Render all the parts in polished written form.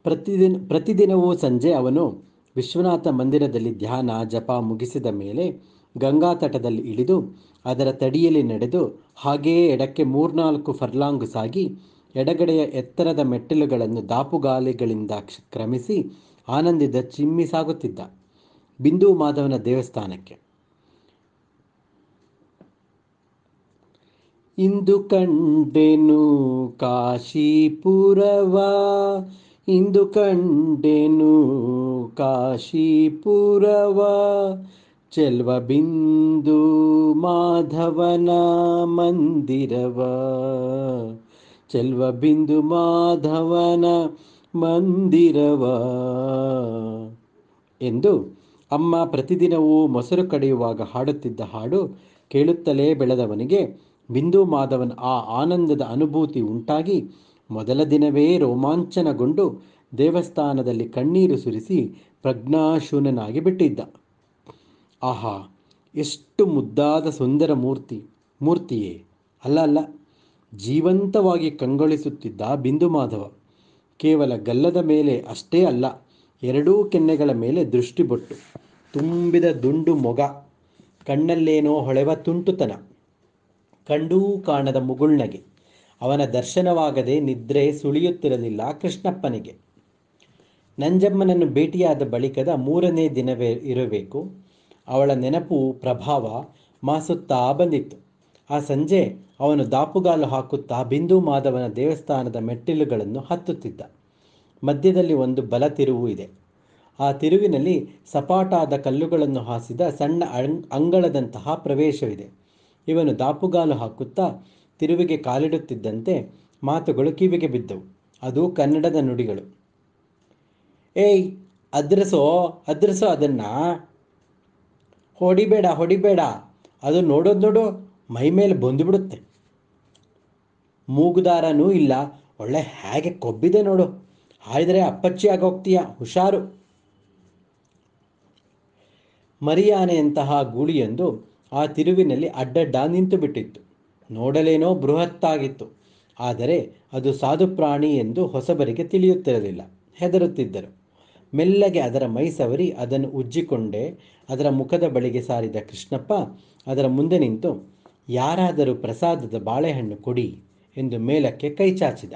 ಪ್ರತಿದಿನವೂ ಸಂಜೆ ಅವನು ವಿಶ್ವನಾಥ ಮಂದಿರದಲ್ಲಿ ಧ್ಯಾನ ಜಪ ಮುಗಿಸಿದ ಮೇಲೆ ಗಂಗಾ ತಟದಲ್ಲಿ ಇಳಿದು ಅದರ ತಡಿಯಲ್ಲಿ ನಡೆದು ಹಾಗೆಯೇ ಎಡಕ್ಕೆ ಮೂರ್ನಾಲ್ಕು ಫರ್ಲಾಂಗ್ ಸಾಗಿ ಎಡಗಡೆಯ ಎತ್ತರದ ಮೆಟ್ಟಿಲುಗಳನ್ನು ದಾಪುಗಾಲಿಗಳಿಂದ ಕ್ರಮಿಸಿ ಆನಂದಿದ ಚಿಮ್ಮಿ ಸಾಗುತ್ತಿದ್ದ ಬಿಂದು ಮಾಧವನ ದೇವಸ್ಥಾನಕ್ಕೆ. ಇಂದು ಕಂಡೆನು ಕಾಶೀಪುರವ, ಇಂದು ಕಂಡೆನು ಕಾಶೀಪುರವ, ಚೆಲ್ವ ಬಿಂದು ಮಾಧವನ ಮಂದಿರವ, ಚೆಲ್ವ ಬಿಂದು ಮಾಧವನ ಮಂದಿರವ ಎಂದು ಅಮ್ಮ ಪ್ರತಿದಿನವೂ ಮೊಸರು ಕಡಿಯುವಾಗ ಹಾಡುತ್ತಿದ್ದ ಹಾಡು ಕೇಳುತ್ತಲೇ ಬೆಳೆದವನಿಗೆ ಬಿಂದು ಮಾಧವನ್ ಆ ಆನಂದದ ಅನುಭೂತಿ ಉಂಟಾಗಿ ಮೊದಲ ದಿನವೇ ರೋಮಾಂಚನಗೊಂಡು ದೇವಸ್ಥಾನದಲ್ಲಿ ಕಣ್ಣೀರು ಸುರಿಸಿ ಪ್ರಜ್ಞಾಶೂನ್ಯನಾಗಿ ಬಿಟ್ಟಿದ್ದ. ಆಹಾ, ಎಷ್ಟು ಮುದ್ದಾದ ಸುಂದರ ಮೂರ್ತಿಯೇ! ಅಲ್ಲ, ಜೀವಂತವಾಗಿ ಕಂಗೊಳಿಸುತ್ತಿದ್ದ ಬಿಂದು ಮಾಧವ. ಕೇವಲ ಗಲ್ಲದ ಮೇಲೆ ಅಷ್ಟೇ ಅಲ್ಲ, ಎರಡೂ ಕೆನ್ನೆಗಳ ಮೇಲೆ ದೃಷ್ಟಿಬೊಟ್ಟು, ತುಂಬಿದ ದುಂಡು ಮೊಗ, ಕಣ್ಣಲ್ಲೇನೋ ಹೊಳೆವ ತುಂಟುತನ, ಕಂಡೂ ಕಾಣದ ಮುಗುಳ್ನಗೆ. ಅವನ ದರ್ಶನವಾಗದೆ ನಿದ್ರೆ ಸುಳಿಯುತ್ತಿರಲಿಲ್ಲ ಕೃಷ್ಣಪ್ಪನಿಗೆ. ನಂಜಮ್ಮನನ್ನು ಭೇಟಿಯಾದ ಬಳಿಕದ 3ನೇ ದಿನವೇ ಇರಬೇಕು. ಅವಳ ನೆನಪು ಪ್ರಭಾವ ಮಾಸುತ್ತಾ ಬಂದಿತ್ತು. ಆ ಸಂಜೆ ಅವನು ದಾಪುಗಾಲು ಹಾಕುತ್ತಾ ಬಿಂದು ಮಾಧವನ ದೇವಸ್ಥಾನದ ಮೆಟ್ಟಿಲುಗಳನ್ನು ಹತ್ತುತ್ತಿದ್ದ. ಮಧ್ಯದಲ್ಲಿ ಒಂದು ಬಲ ತಿರುವು ಇದೆ. ಆ ತಿರುವಿನಲ್ಲಿ ಸಪಾಟಾದ ಕಲ್ಲುಗಳನ್ನು ಹಾಸಿದ ಸಣ್ಣ ಅಂಗಳದಂತಹ ಪ್ರವೇಶವಿದೆ. ಇವನು ದಾಪುಗಾಲು ಹಾಕುತ್ತಾ ತಿರುವಿಗೆ ಕಾಲಿಡುತ್ತಿದ್ದಂತೆ ಮಾತುಗಳು ಕಿವಿಗೆ ಬಿದ್ದವು. ಅದು ಕನ್ನಡದ ನುಡಿಗಳು. ಏಯ್, ಅದ್ರಸೋ ಅದನ್ನ, ಹೊಡಿಬೇಡ, ಅದು ನೋಡು, ಮೈ ಮೇಲೆ ಬಂದುಬಿಡುತ್ತೆ. ಮೂಗುದಾರನೂ ಇಲ್ಲ, ಒಳ್ಳೆ ಹೇಗೆ ಕೊಬ್ಬಿದೆ ನೋಡು, ಹಾಯ್ದರೆ ಅಪ್ಪಚ್ಚಿ ಆಗೋಗ್ತೀಯ, ಹುಷಾರು. ಮರಿಯಾನೆಯಂತಹ ಗೂಳಿಯೊಂದು ಆ ತಿರುವಿನಲ್ಲಿ ಅಡ್ಡಡ್ಡ ನಿಂತು ಬಿಟ್ಟಿತ್ತು. ನೋಡಲೇನೋ ಬೃಹತ್ತಾಗಿತ್ತು. ಆದರೆ ಅದು ಸಾಧು ಪ್ರಾಣಿ ಎಂದು ಹೊಸಬರಿಗೆ ತಿಳಿಯುತ್ತಿರಲಿಲ್ಲ. ಹೆದರುತ್ತಿದ್ದರು. ಮೆಲ್ಲಗೆ ಅದರ ಮೈ ಸವರಿ ಅದನ್ನು ಉಜ್ಜಿಕೊಂಡೇ ಅದರ ಮುಖದ ಬಳಿಗೆ ಸಾರಿದ ಕೃಷ್ಣಪ್ಪ ಅದರ ಮುಂದೆ ನಿಂತು, ಯಾರಾದರೂ ಪ್ರಸಾದದ ಬಾಳೆಹಣ್ಣು ಕೊಡಿ ಎಂದು ಮೇಲಕ್ಕೆ ಕೈ ಚಾಚಿದ.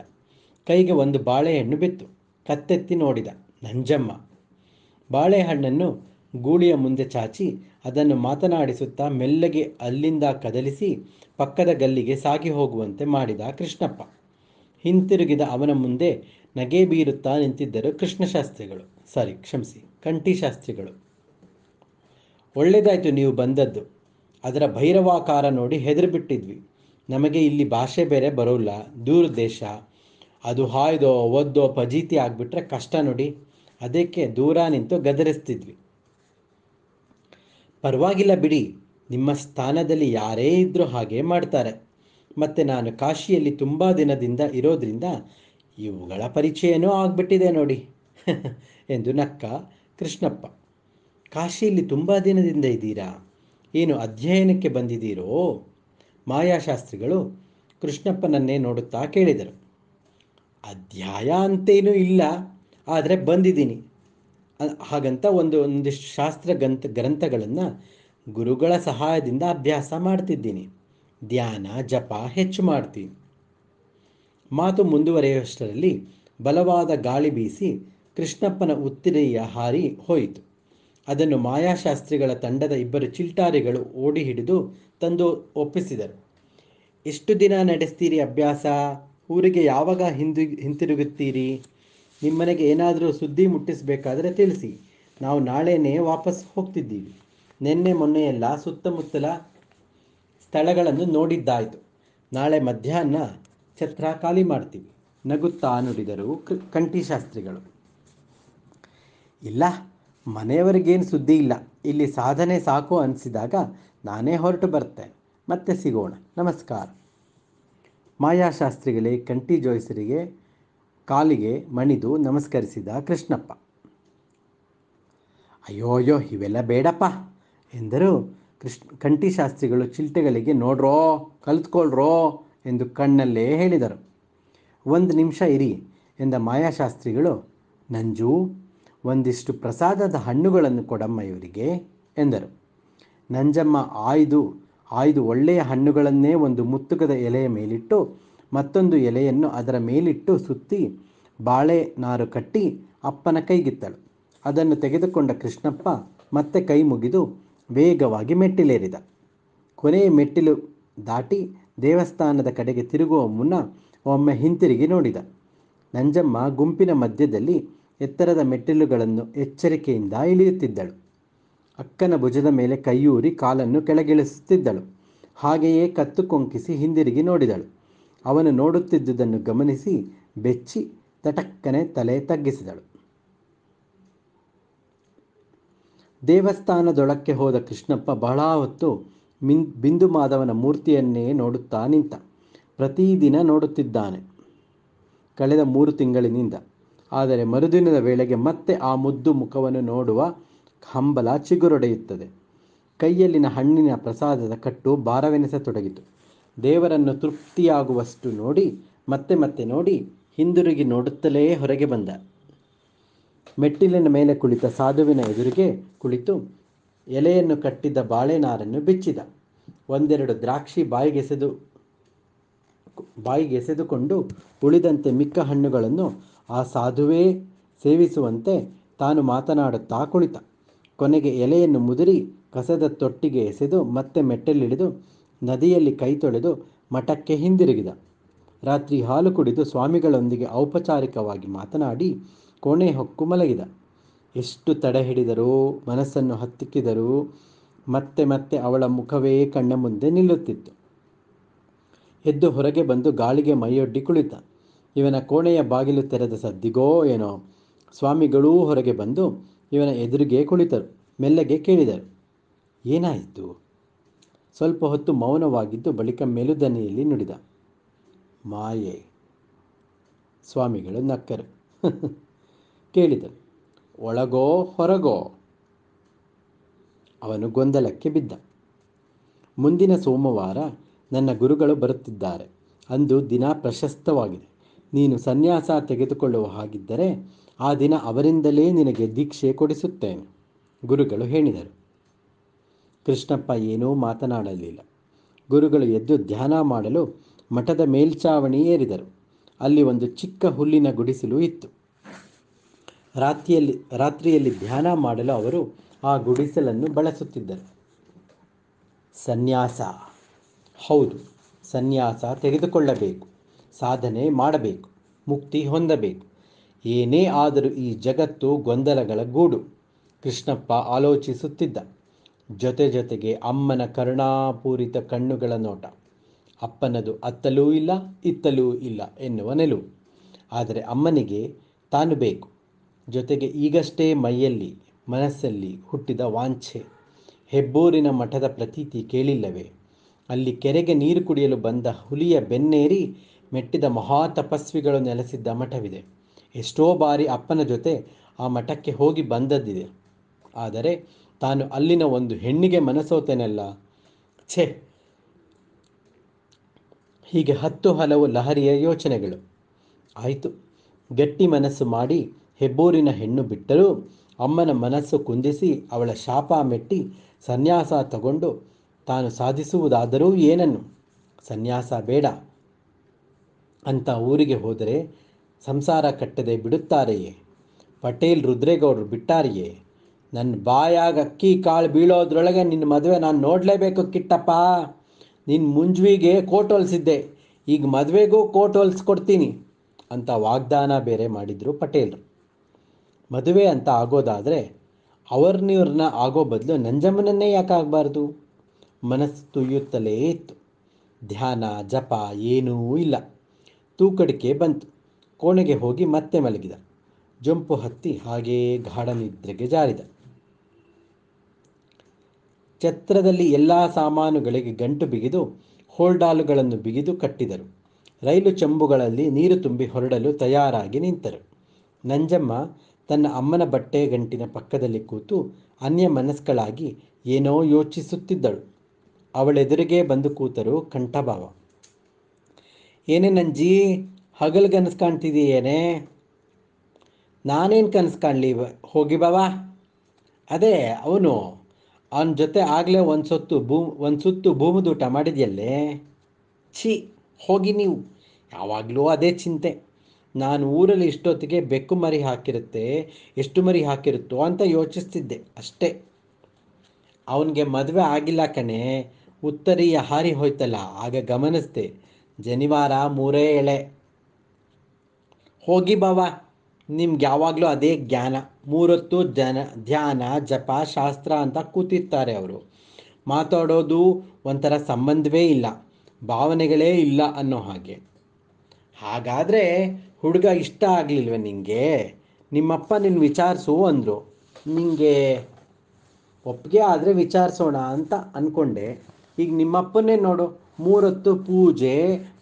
ಕೈಗೆ ಒಂದು ಬಾಳೆಹಣ್ಣು ಬಿತ್ತು. ಕತ್ತೆತ್ತಿ ನೋಡಿದ ನಂಜಮ್ಮ. ಬಾಳೆಹಣ್ಣನ್ನು ಗೂಳಿಯ ಮುಂದೆ ಚಾಚಿ ಅದನ್ನು ಮಾತನಾಡಿಸುತ್ತಾ ಮೆಲ್ಲಗೆ ಅಲ್ಲಿಂದ ಕದಲಿಸಿ ಪಕ್ಕದ ಗಲ್ಲಿಗೆ ಸಾಗಿ ಹೋಗುವಂತೆ ಮಾಡಿದ ಕೃಷ್ಣಪ್ಪ. ಹಿಂತಿರುಗಿದ ಅವನ ಮುಂದೆ ನಗೆ ಬೀರುತ್ತಾ ನಿಂತಿದ್ದರು ಕಂಠಿಶಾಸ್ತ್ರಿಗಳು. ಒಳ್ಳೆಯದಾಯಿತು ನೀವು ಬಂದದ್ದು. ಅದರ ಭೈರವಾಕಾರ ನೋಡಿ ಹೆದರಿಬಿಟ್ಟಿದ್ವಿ. ನಮಗೆ ಇಲ್ಲಿ ಭಾಷೆ ಬೇರೆ ಬರೋಲ್ಲ, ದೂರ ದೇಶ. ಅದು ಹಾಯ್ದೋ ಒದ್ದೋ ಫಜೀತಿ ಆಗಿಬಿಟ್ರೆ ಕಷ್ಟ ನೋಡಿ. ಅದಕ್ಕೆ ದೂರ ನಿಂತು ಗದರಿಸ್ತಿದ್ವಿ. ಪರವಾಗಿಲ್ಲ ಬಿಡಿ, ನಿಮ್ಮ ಸ್ಥಾನದಲ್ಲಿ ಯಾರೇ ಇದ್ದರೂ ಹಾಗೆ ಮಾಡ್ತಾರೆ. ಮತ್ತು ನಾನು ಕಾಶಿಯಲ್ಲಿ ತುಂಬ ದಿನದಿಂದ ಇರೋದ್ರಿಂದ ಇವುಗಳ ಪರಿಚಯನೂ ಆಗಿಬಿಟ್ಟಿದೆ ನೋಡಿ ಎಂದು ನಕ್ಕ ಕೃಷ್ಣಪ್ಪ. ಕಾಶಿಯಲ್ಲಿ ತುಂಬ ದಿನದಿಂದ ಇದ್ದೀರಾ? ಏನು ಅಧ್ಯಯನಕ್ಕೆ ಬಂದಿದ್ದೀರೋ? ಮಾಯಾಶಾಸ್ತ್ರಿಗಳು ಕೃಷ್ಣಪ್ಪನನ್ನೇ ನೋಡುತ್ತಾ ಕೇಳಿದರು. ಅಧ್ಯಾಯ ಅಂತೇನೂ ಇಲ್ಲ, ಆದರೆ ಬಂದಿದ್ದೀನಿ. ಹಾಗಂತ ಒಂದಿಷ್ಟು ಶಾಸ್ತ್ರ ಗ್ರಂಥಗಳನ್ನು ಗುರುಗಳ ಸಹಾಯದಿಂದ ಅಭ್ಯಾಸ ಮಾಡ್ತಿದ್ದೀನಿ. ಧ್ಯಾನ ಜಪ ಹೆಚ್ಚು ಮಾಡ್ತೀನಿ. ಮಾತು ಮುಂದುವರೆಯುವಷ್ಟರಲ್ಲಿ ಬಲವಾದ ಗಾಳಿ ಬೀಸಿ ಕೃಷ್ಣಪ್ಪನ ಉತ್ತಿರೆಯ ಹಾರಿ ಹೋಯಿತು. ಅದನ್ನು ಮಾಯಾಶಾಸ್ತ್ರಿಗಳ ತಂಡದ 2 ಚಿಲ್ಟಾರಿಗಳು ಓಡಿ ಹಿಡಿದು ತಂದು ಒಪ್ಪಿಸಿದರು. ಎಷ್ಟು ದಿನ ನಡೆಸ್ತೀರಿ ಅಭ್ಯಾಸ? ಊರಿಗೆ ಯಾವಾಗ ಹಿಂತಿರುಗುತ್ತೀರಿ? ನಿಮ್ಮನೆಗೆ ಏನಾದರೂ ಸುದ್ದಿ ಮುಟ್ಟಿಸಬೇಕಾದ್ರೆ ತಿಳಿಸಿ. ನಾವು ನಾಳೆನೇ ವಾಪಸ್ ಹೋಗ್ತಿದ್ದೀವಿ. ನಿನ್ನೆ ಮೊನ್ನೆಯೆಲ್ಲ ಸುತ್ತಮುತ್ತಲ ಸ್ಥಳಗಳನ್ನು ನೋಡಿದ್ದಾಯಿತು. ನಾಳೆ ಮಧ್ಯಾಹ್ನ ಛತ್ರ ಖಾಲಿ ಮಾಡ್ತೀವಿ, ನಗುತ್ತಾ ನುಡಿದರು ಕಂಠಿಶಾಸ್ತ್ರಿಗಳು. ಇಲ್ಲ, ಮನೆಯವರಿಗೇನು ಸುದ್ದಿ ಇಲ್ಲ. ಇಲ್ಲಿ ಸಾಧನೆ ಸಾಕು ಅನಿಸಿದಾಗ ನಾನೇ ಹೊರಟು ಬರ್ತೇನೆ. ಮತ್ತೆ ಸಿಗೋಣ, ನಮಸ್ಕಾರ. ಮಾಯಾಶಾಸ್ತ್ರಿಗಳೇ ಕಂಠಿ ಜೋಯಿಸರಿಗೆ ಕಾಲಿಗೆ ಮಣಿದು ನಮಸ್ಕರಿಸಿದ ಕೃಷ್ಣಪ್ಪ. ಅಯ್ಯೋ ಇವೆಲ್ಲ ಬೇಡಪ್ಪ ಎಂದರು ಕಂಠಿಶಾಸ್ತ್ರಿಗಳು ಚಿಲ್ಟೆಗಳಿಗೆ. ನೋಡ್ರೋ, ಕಲಿತ್ಕೊಳ್ರೋ ಎಂದು ಕಣ್ಣಲ್ಲೇ ಹೇಳಿದರು. 1 ನಿಮಿಷ ಇರಿ ಎಂದ ಮಾಯಾಶಾಸ್ತ್ರಿಗಳು ನಂಜು, ಒಂದಿಷ್ಟು ಪ್ರಸಾದದ ಹಣ್ಣುಗಳನ್ನು ಕೊಡಮ್ಮ ಇವರಿಗೆ ಎಂದರು. ನಂಜಮ್ಮ ಆಯ್ದು ಒಳ್ಳೆಯ ಹಣ್ಣುಗಳನ್ನೇ ಒಂದು ಮುತ್ತುಕದ ಎಲೆಯ ಮೇಲಿಟ್ಟು ಮತ್ತೊಂದು ಎಲೆಯನ್ನು ಅದರ ಮೇಲಿಟ್ಟು ಸುತ್ತಿ ಬಾಳೆ ನಾರು ಕಟ್ಟಿ ಅಪ್ಪನ ಕೈಗಿತ್ತಳು. ಅದನ್ನು ತೆಗೆದುಕೊಂಡ ಕೃಷ್ಣಪ್ಪ ಮತ್ತೆ ಕೈ ಮುಗಿದು ವೇಗವಾಗಿ ಮೆಟ್ಟಿಲೇರಿದ. ಕೊನೆಯ ಮೆಟ್ಟಿಲು ದಾಟಿ ದೇವಸ್ಥಾನದ ಕಡೆಗೆ ತಿರುಗುವ ಮುನ್ನ ಒಮ್ಮೆ ಹಿಂತಿರುಗಿ ನೋಡಿದ. ನಂಜಮ್ಮ ಗುಂಪಿನ ಮಧ್ಯದಲ್ಲಿ ಎತ್ತರದ ಮೆಟ್ಟಿಲುಗಳನ್ನು ಎಚ್ಚರಿಕೆಯಿಂದ ಇಳಿಯುತ್ತಿದ್ದಳು. ಅಕ್ಕನ ಭುಜದ ಮೇಲೆ ಕೈಯೂರಿ ಕಾಲನ್ನು ಕೆಳಗಿಳಿಸುತ್ತಿದ್ದಳು. ಹಾಗೆಯೇ ಕತ್ತು ಕೊಂಕಿಸಿ ಹಿಂದಿರುಗಿ ನೋಡಿದಳು. ಅವನು ನೋಡುತ್ತಿದ್ದುದನ್ನು ಗಮನಿಸಿ ಬೆಚ್ಚಿ ತಟಕ್ಕನೆ ತಲೆ ತಗ್ಗಿಸಿದಳು. ದೇವಸ್ಥಾನದೊಳಕ್ಕೆ ಹೋದ ಕೃಷ್ಣಪ್ಪ ಬಹಳ ಹೊತ್ತು ಬಿಂದು ಮಾಧವನ ಮೂರ್ತಿಯನ್ನೇ ನೋಡುತ್ತಾ ನಿಂತ. ಪ್ರತಿದಿನ ನೋಡುತ್ತಿದ್ದಾನೆ ಕಳೆದ 3 ತಿಂಗಳಿನಿಂದ. ಆದರೆ ಮರುದಿನದ ವೇಳೆಗೆ ಮತ್ತೆ ಆ ಮುದ್ದು ಮುಖವನ್ನು ನೋಡುವ ಹಂಬಲ ಚಿಗುರೊಡೆಯುತ್ತದೆ. ಕೈಯಲ್ಲಿನ ಹಣ್ಣಿನ ಪ್ರಸಾದದ ಕಟ್ಟು ಭಾರವೆನಿಸತೊಡಗಿತು. ದೇವರನ್ನು ತೃಪ್ತಿಯಾಗುವಷ್ಟು ನೋಡಿ ಮತ್ತೆ ನೋಡಿ ಹಿಂದಿರುಗಿ ನೋಡುತ್ತಲೇ ಹೊರಗೆ ಬಂದ. ಮೆಟ್ಟಿಲಿನ ಮೇಲೆ ಕುಳಿತ ಸಾಧುವಿನ ಎದುರಿಗೆ ಕುಳಿತು ಎಲೆಯನ್ನು ಕಟ್ಟಿದ್ದ ಬಾಳೆನಾರನ್ನು ಬಿಚ್ಚಿದ. ಒಂದೆರಡು ದ್ರಾಕ್ಷಿ ಬಾಯಿಗೆಸೆದುಕೊಂಡು ಉಳಿದಂತೆ ಮಿಕ್ಕ ಹಣ್ಣುಗಳನ್ನು ಆ ಸಾಧುವೇ ಸೇವಿಸುವಂತೆ ತಾನು ಮಾತನಾಡುತ್ತಾ ಕುಳಿತ. ಕೊನೆಗೆ ಎಲೆಯನ್ನು ಮುದುರಿ ಕಸದ ತೊಟ್ಟಿಗೆ ಎಸೆದು ಮತ್ತೆ ಮೆಟ್ಟಲಿಳಿದು ನದಿಯಲ್ಲಿ ಕೈ ತೊಳೆದು ಮಠಕ್ಕೆ ಹಿಂದಿರುಗಿದ. ರಾತ್ರಿ ಹಾಲು ಕುಡಿದು ಸ್ವಾಮಿಗಳೊಂದಿಗೆ ಔಪಚಾರಿಕವಾಗಿ ಮಾತನಾಡಿ ಕೋಣೆ ಹೊಕ್ಕು ಮಲಗಿದ. ಎಷ್ಟು ತಡೆ ಹಿಡಿದರೂ ಮನಸ್ಸನ್ನು ಹತ್ತಿಕ್ಕಿದರೂ ಮತ್ತೆ ಅವಳ ಮುಖವೇ ಕಣ್ಣ ಮುಂದೆ ನಿಲ್ಲುತ್ತಿತ್ತು. ಎದ್ದು ಹೊರಗೆ ಬಂದು ಗಾಳಿಗೆ ಮೈಯೊಡ್ಡಿ ಕುಳಿತ. ಇವನ ಕೋಣೆಯ ಬಾಗಿಲು ತೆರೆದ ಸದ್ದಿಗೋ ಏನೋ ಸ್ವಾಮಿಗಳೂ ಹೊರಗೆ ಬಂದು ಇವನ ಎದುರಿಗೆ ಕುಳಿತರು. ಮೆಲ್ಲಗೆ ಕೇಳಿದರು, ಏನಾಯಿತು? ಸ್ವಲ್ಪ ಹೊತ್ತು ಮೌನವಾಗಿದ್ದು ಬಳಿಕ ಮೆಲುದನಿಯಲ್ಲಿ ನುಡಿದ, ಮಾಯೆ. ಸ್ವಾಮಿಗಳು ನಕ್ಕರು. ಕೇಳಿದರು, ಒಳಗೋ ಹೊರಗೋ? ಅವನು ಗೊಂದಲಕ್ಕೆ ಬಿದ್ದ. ಮುಂದಿನ ಸೋಮವಾರ ನನ್ನ ಗುರುಗಳು ಬರುತ್ತಿದ್ದಾರೆ. ಅಂದು ದಿನ ಪ್ರಶಸ್ತವಾಗಿದೆ. ನೀನು ಸನ್ಯಾಸ ತೆಗೆದುಕೊಳ್ಳುವ ಹಾಗಿದ್ದರೆ ಆ ದಿನ ಅವರಿಂದಲೇ ನಿನಗೆ ದೀಕ್ಷೆ ಕೊಡಿಸುತ್ತೇನೆ, ಗುರುಗಳು ಹೇಳಿದರು. ಕೃಷ್ಣಪ್ಪ ಏನೂ ಮಾತನಾಡಲಿಲ್ಲ. ಗುರುಗಳು ಎದ್ದು ಧ್ಯಾನ ಮಾಡಲು ಮಠದ ಮೇಲ್ಛಾವಣಿ ಏರಿದರು. ಅಲ್ಲಿ ಒಂದು ಚಿಕ್ಕ ಹುಲ್ಲಿನ ಗುಡಿಸಲು ಇತ್ತು. ರಾತ್ರಿಯಲ್ಲಿ ಧ್ಯಾನ ಮಾಡಲು ಅವರು ಆ ಗುಡಿಸಲನ್ನು ಬಳಸುತ್ತಿದ್ದರು. ಸನ್ಯಾಸ, ಹೌದು, ಸನ್ಯಾಸ ತೆಗೆದುಕೊಳ್ಳಬೇಕು, ಸಾಧನೆ ಮಾಡಬೇಕು, ಮುಕ್ತಿ ಹೊಂದಬೇಕು. ಏನೇ ಆದರೂ ಈ ಜಗತ್ತು ಗೊಂದಲಗಳ ಗೂಡು. ಕೃಷ್ಣಪ್ಪ ಆಲೋಚಿಸುತ್ತಿದ್ದ. ಜೊತೆಗೆ ಅಮ್ಮನ ಕರುಣಾಪೂರಿತ ಕಣ್ಣುಗಳ ನೋಟ. ಅಪ್ಪನದು ಅತ್ತಲೂ ಇಲ್ಲ ಇತ್ತಲೂ ಇಲ್ಲ ಎನ್ನುವ ನಿಲುವು. ಆದರೆ ಅಮ್ಮನಿಗೆ ತಾನು ಬೇಕು. ಜೊತೆಗೆ ಈಗಷ್ಟೇ ಮೈಯಲ್ಲಿ ಮನಸ್ಸಲ್ಲಿ ಹುಟ್ಟಿದ ವಾಂಛೆ. ಹೆಬ್ಬೂರಿನ ಮಠದ ಪ್ರತೀತಿ ಕೇಳಿಲ್ಲವೇ? ಅಲ್ಲಿ ಕೆರೆಗೆ ನೀರು ಕುಡಿಯಲು ಬಂದ ಹುಲಿಯ ಬೆನ್ನೇರಿ ಮೆಟ್ಟಿದ ಮಹಾ ತಪಸ್ವಿಗಳು ನೆಲೆಸಿದ್ದ ಮಠವಿದೆ. ಎಷ್ಟೋ ಬಾರಿ ಅಪ್ಪನ ಜೊತೆ ಆ ಮಠಕ್ಕೆ ಹೋಗಿ ಬಂದದ್ದಿದೆ. ಆದರೆ ತಾನು ಅಲ್ಲಿನ ಒಂದು ಹೆಣ್ಣಿಗೆ ಮನಸೋತೇನಲ್ಲ, ಛೆ. ಹೀಗೆ 10 ಹಲವು ಲಹರಿಯ ಯೋಚನೆಗಳು. ಆಯಿತು, ಗಟ್ಟಿ ಮನಸ್ಸು ಮಾಡಿ ಹೆಬ್ಬೂರಿನ ಹೆಣ್ಣು ಬಿಟ್ಟರೂ ಅಮ್ಮನ ಮನಸ್ಸು ಕುಂದಿಸಿ ಅವಳ ಶಾಪ ಮೆಟ್ಟಿ ಸನ್ಯಾಸ ತಗೊಂಡು ತಾನು ಸಾಧಿಸುವುದಾದರೂ ಏನನ್ನು? ಸನ್ಯಾಸ ಬೇಡ ಅಂತ ಊರಿಗೆ ಹೋದರೆ ಸಂಸಾರ ಕಟ್ಟದೆ ಬಿಡುತ್ತಾರೆಯೇ? ಪಟೇಲ್ ರುದ್ರೇಗೌಡರು ಬಿಟ್ಟಾರೆಯೇ? ನನ್ನ ಬಾಯಾಗ ಅಕ್ಕಿ ಕಾಳು ಬೀಳೋದ್ರೊಳಗೆ ನಿನ್ನ ಮದುವೆ ನಾನು ನೋಡಲೇಬೇಕು ಕಿಟ್ಟಪ್ಪ. ನಿನ್ನ ಮುಂಜ್ವಿಗೆ ಕೋಟ್ ಹೊಲಿಸಿದ್ದೆ, ಈಗ ಮದುವೆಗೂ ಕೋಟ್ ಹೊಲಿಸ್ಕೊಡ್ತೀನಿ ಅಂತ ವಾಗ್ದಾನ ಬೇರೆ ಮಾಡಿದರು ಪಟೇಲ್ರು. ಮದುವೆ ಅಂತ ಆಗೋದಾದರೆ ಅವ್ರನ್ನ ಆಗೋ ಬದಲು ನಂಜಮ್ಮನನ್ನೇ ಯಾಕೆ ಆಗಬಾರ್ದು? ಮನಸ್ಸು ತುಯ್ಯುತ್ತಲೇ ಇತ್ತು. ಧ್ಯಾನ ಜಪ ಏನೂ ಇಲ್ಲ. ತೂಕಡಿಕೆ ಬಂತು. ಕೋಣೆಗೆ ಹೋಗಿ ಮತ್ತೆ ಮಲಗಿದ. ಜಂಪು ಹತ್ತಿ ಹಾಗೇ ಗಾಢ ನಿದ್ರೆಗೆ ಜಾರಿದ. ಛತ್ರದಲ್ಲಿ ಎಲ್ಲ ಸಾಮಾನುಗಳಿಗೆ ಗಂಟು ಬಿಗಿದು ಹೋಲ್ಡಾಲುಗಳನ್ನು ಬಿಗಿದು ಕಟ್ಟಿದರು. ರೈಲು ಚಂಬುಗಳಲ್ಲಿ ನೀರು ತುಂಬಿ ಹೊರಡಲು ತಯಾರಾಗಿ ನಿಂತರು. ನಂಜಮ್ಮ ತನ್ನ ಅಮ್ಮನ ಬಟ್ಟೆ ಗಂಟಿನ ಪಕ್ಕದಲ್ಲಿ ಕೂತು ಅನ್ಯ ಮನಸ್ಕಳಾಗಿ ಏನೋ ಯೋಚಿಸುತ್ತಿದ್ದಳು. ಅವಳೆದುರಿಗೆ ಬಂದು ಕೂತರು ಕಂಠಭಾವ. ಏನೇ ನಂಜಿ, ಹಗಲ್ಗನಸು ಕಾಣ್ತಿದೆಯೇನೆ? ನಾನೇನು ಕನಸು ಕಾಣಲಿ, ಹೋಗಿ ಬಾವಾ. ಅದೇ ಅವನು ಅವನ ಜೊತೆ ಆಗಲೇ ಒಂದು ಸುತ್ತು ಭೂಮಿದೂಟ ಮಾಡಿದ್ಯಲ್ಲೇ. ಛೀ, ಹೋಗಿ ನೀವು. ಯಾವಾಗಲೂ ಅದೇ ಚಿಂತೆ. ನಾನು ಊರಲ್ಲಿ ಇಷ್ಟೊತ್ತಿಗೆ ಬೆಕ್ಕು ಮರಿ ಹಾಕಿರುತ್ತೆ, ಎಷ್ಟು ಮರಿ ಹಾಕಿರುತ್ತೋ ಅಂತ ಯೋಚಿಸ್ತಿದ್ದೆ ಅಷ್ಟೇ. ಅವನಿಗೆ ಮದುವೆ ಆಗಿಲ್ಲ ಕಣೆ, ಉತ್ತರೀಯ ಹಾರಿ ಹೋಯ್ತಲ್ಲ, ಆಗ ಗಮನಿಸ್ದೆ. ಜನಿವಾರ 3 ಎಳೆ. ಹೋಗಿ ಬಾವ, ನಿಮ್ಗೆ ಯಾವಾಗಲೂ ಅದೇ ಜ್ಞಾನ. 3 ಹೊತ್ತು ಧ್ಯಾನ ಜಪ ಶಾಸ್ತ್ರ ಅಂತ ಕೂತಿರ್ತಾರೆ ಅವರು. ಮಾತಾಡೋದು ಒಂಥರ ಸಂಬಂಧವೇ ಇಲ್ಲ, ಭಾವನೆಗಳೇ ಇಲ್ಲ ಅನ್ನೋ ಹಾಗೆ. ಹಾಗಾದರೆ ಹುಡುಗ ಇಷ್ಟ ಆಗಲಿಲ್ವ ನಿಂಗೆ? ನಿಮ್ಮಪ್ಪ ನಿನ್ನ ವಿಚಾರಿಸು ಅಂದರು. ನಿಂಗೆ ಒಪ್ಪಿಗೆ ಆದರೆ ವಿಚಾರಿಸೋಣ ಅಂತ ಅಂದ್ಕೊಂಡೆ. ಈಗ ನಿಮ್ಮಪ್ಪನ್ನೇ ನೋಡು, 3 ಹೊತ್ತು ಪೂಜೆ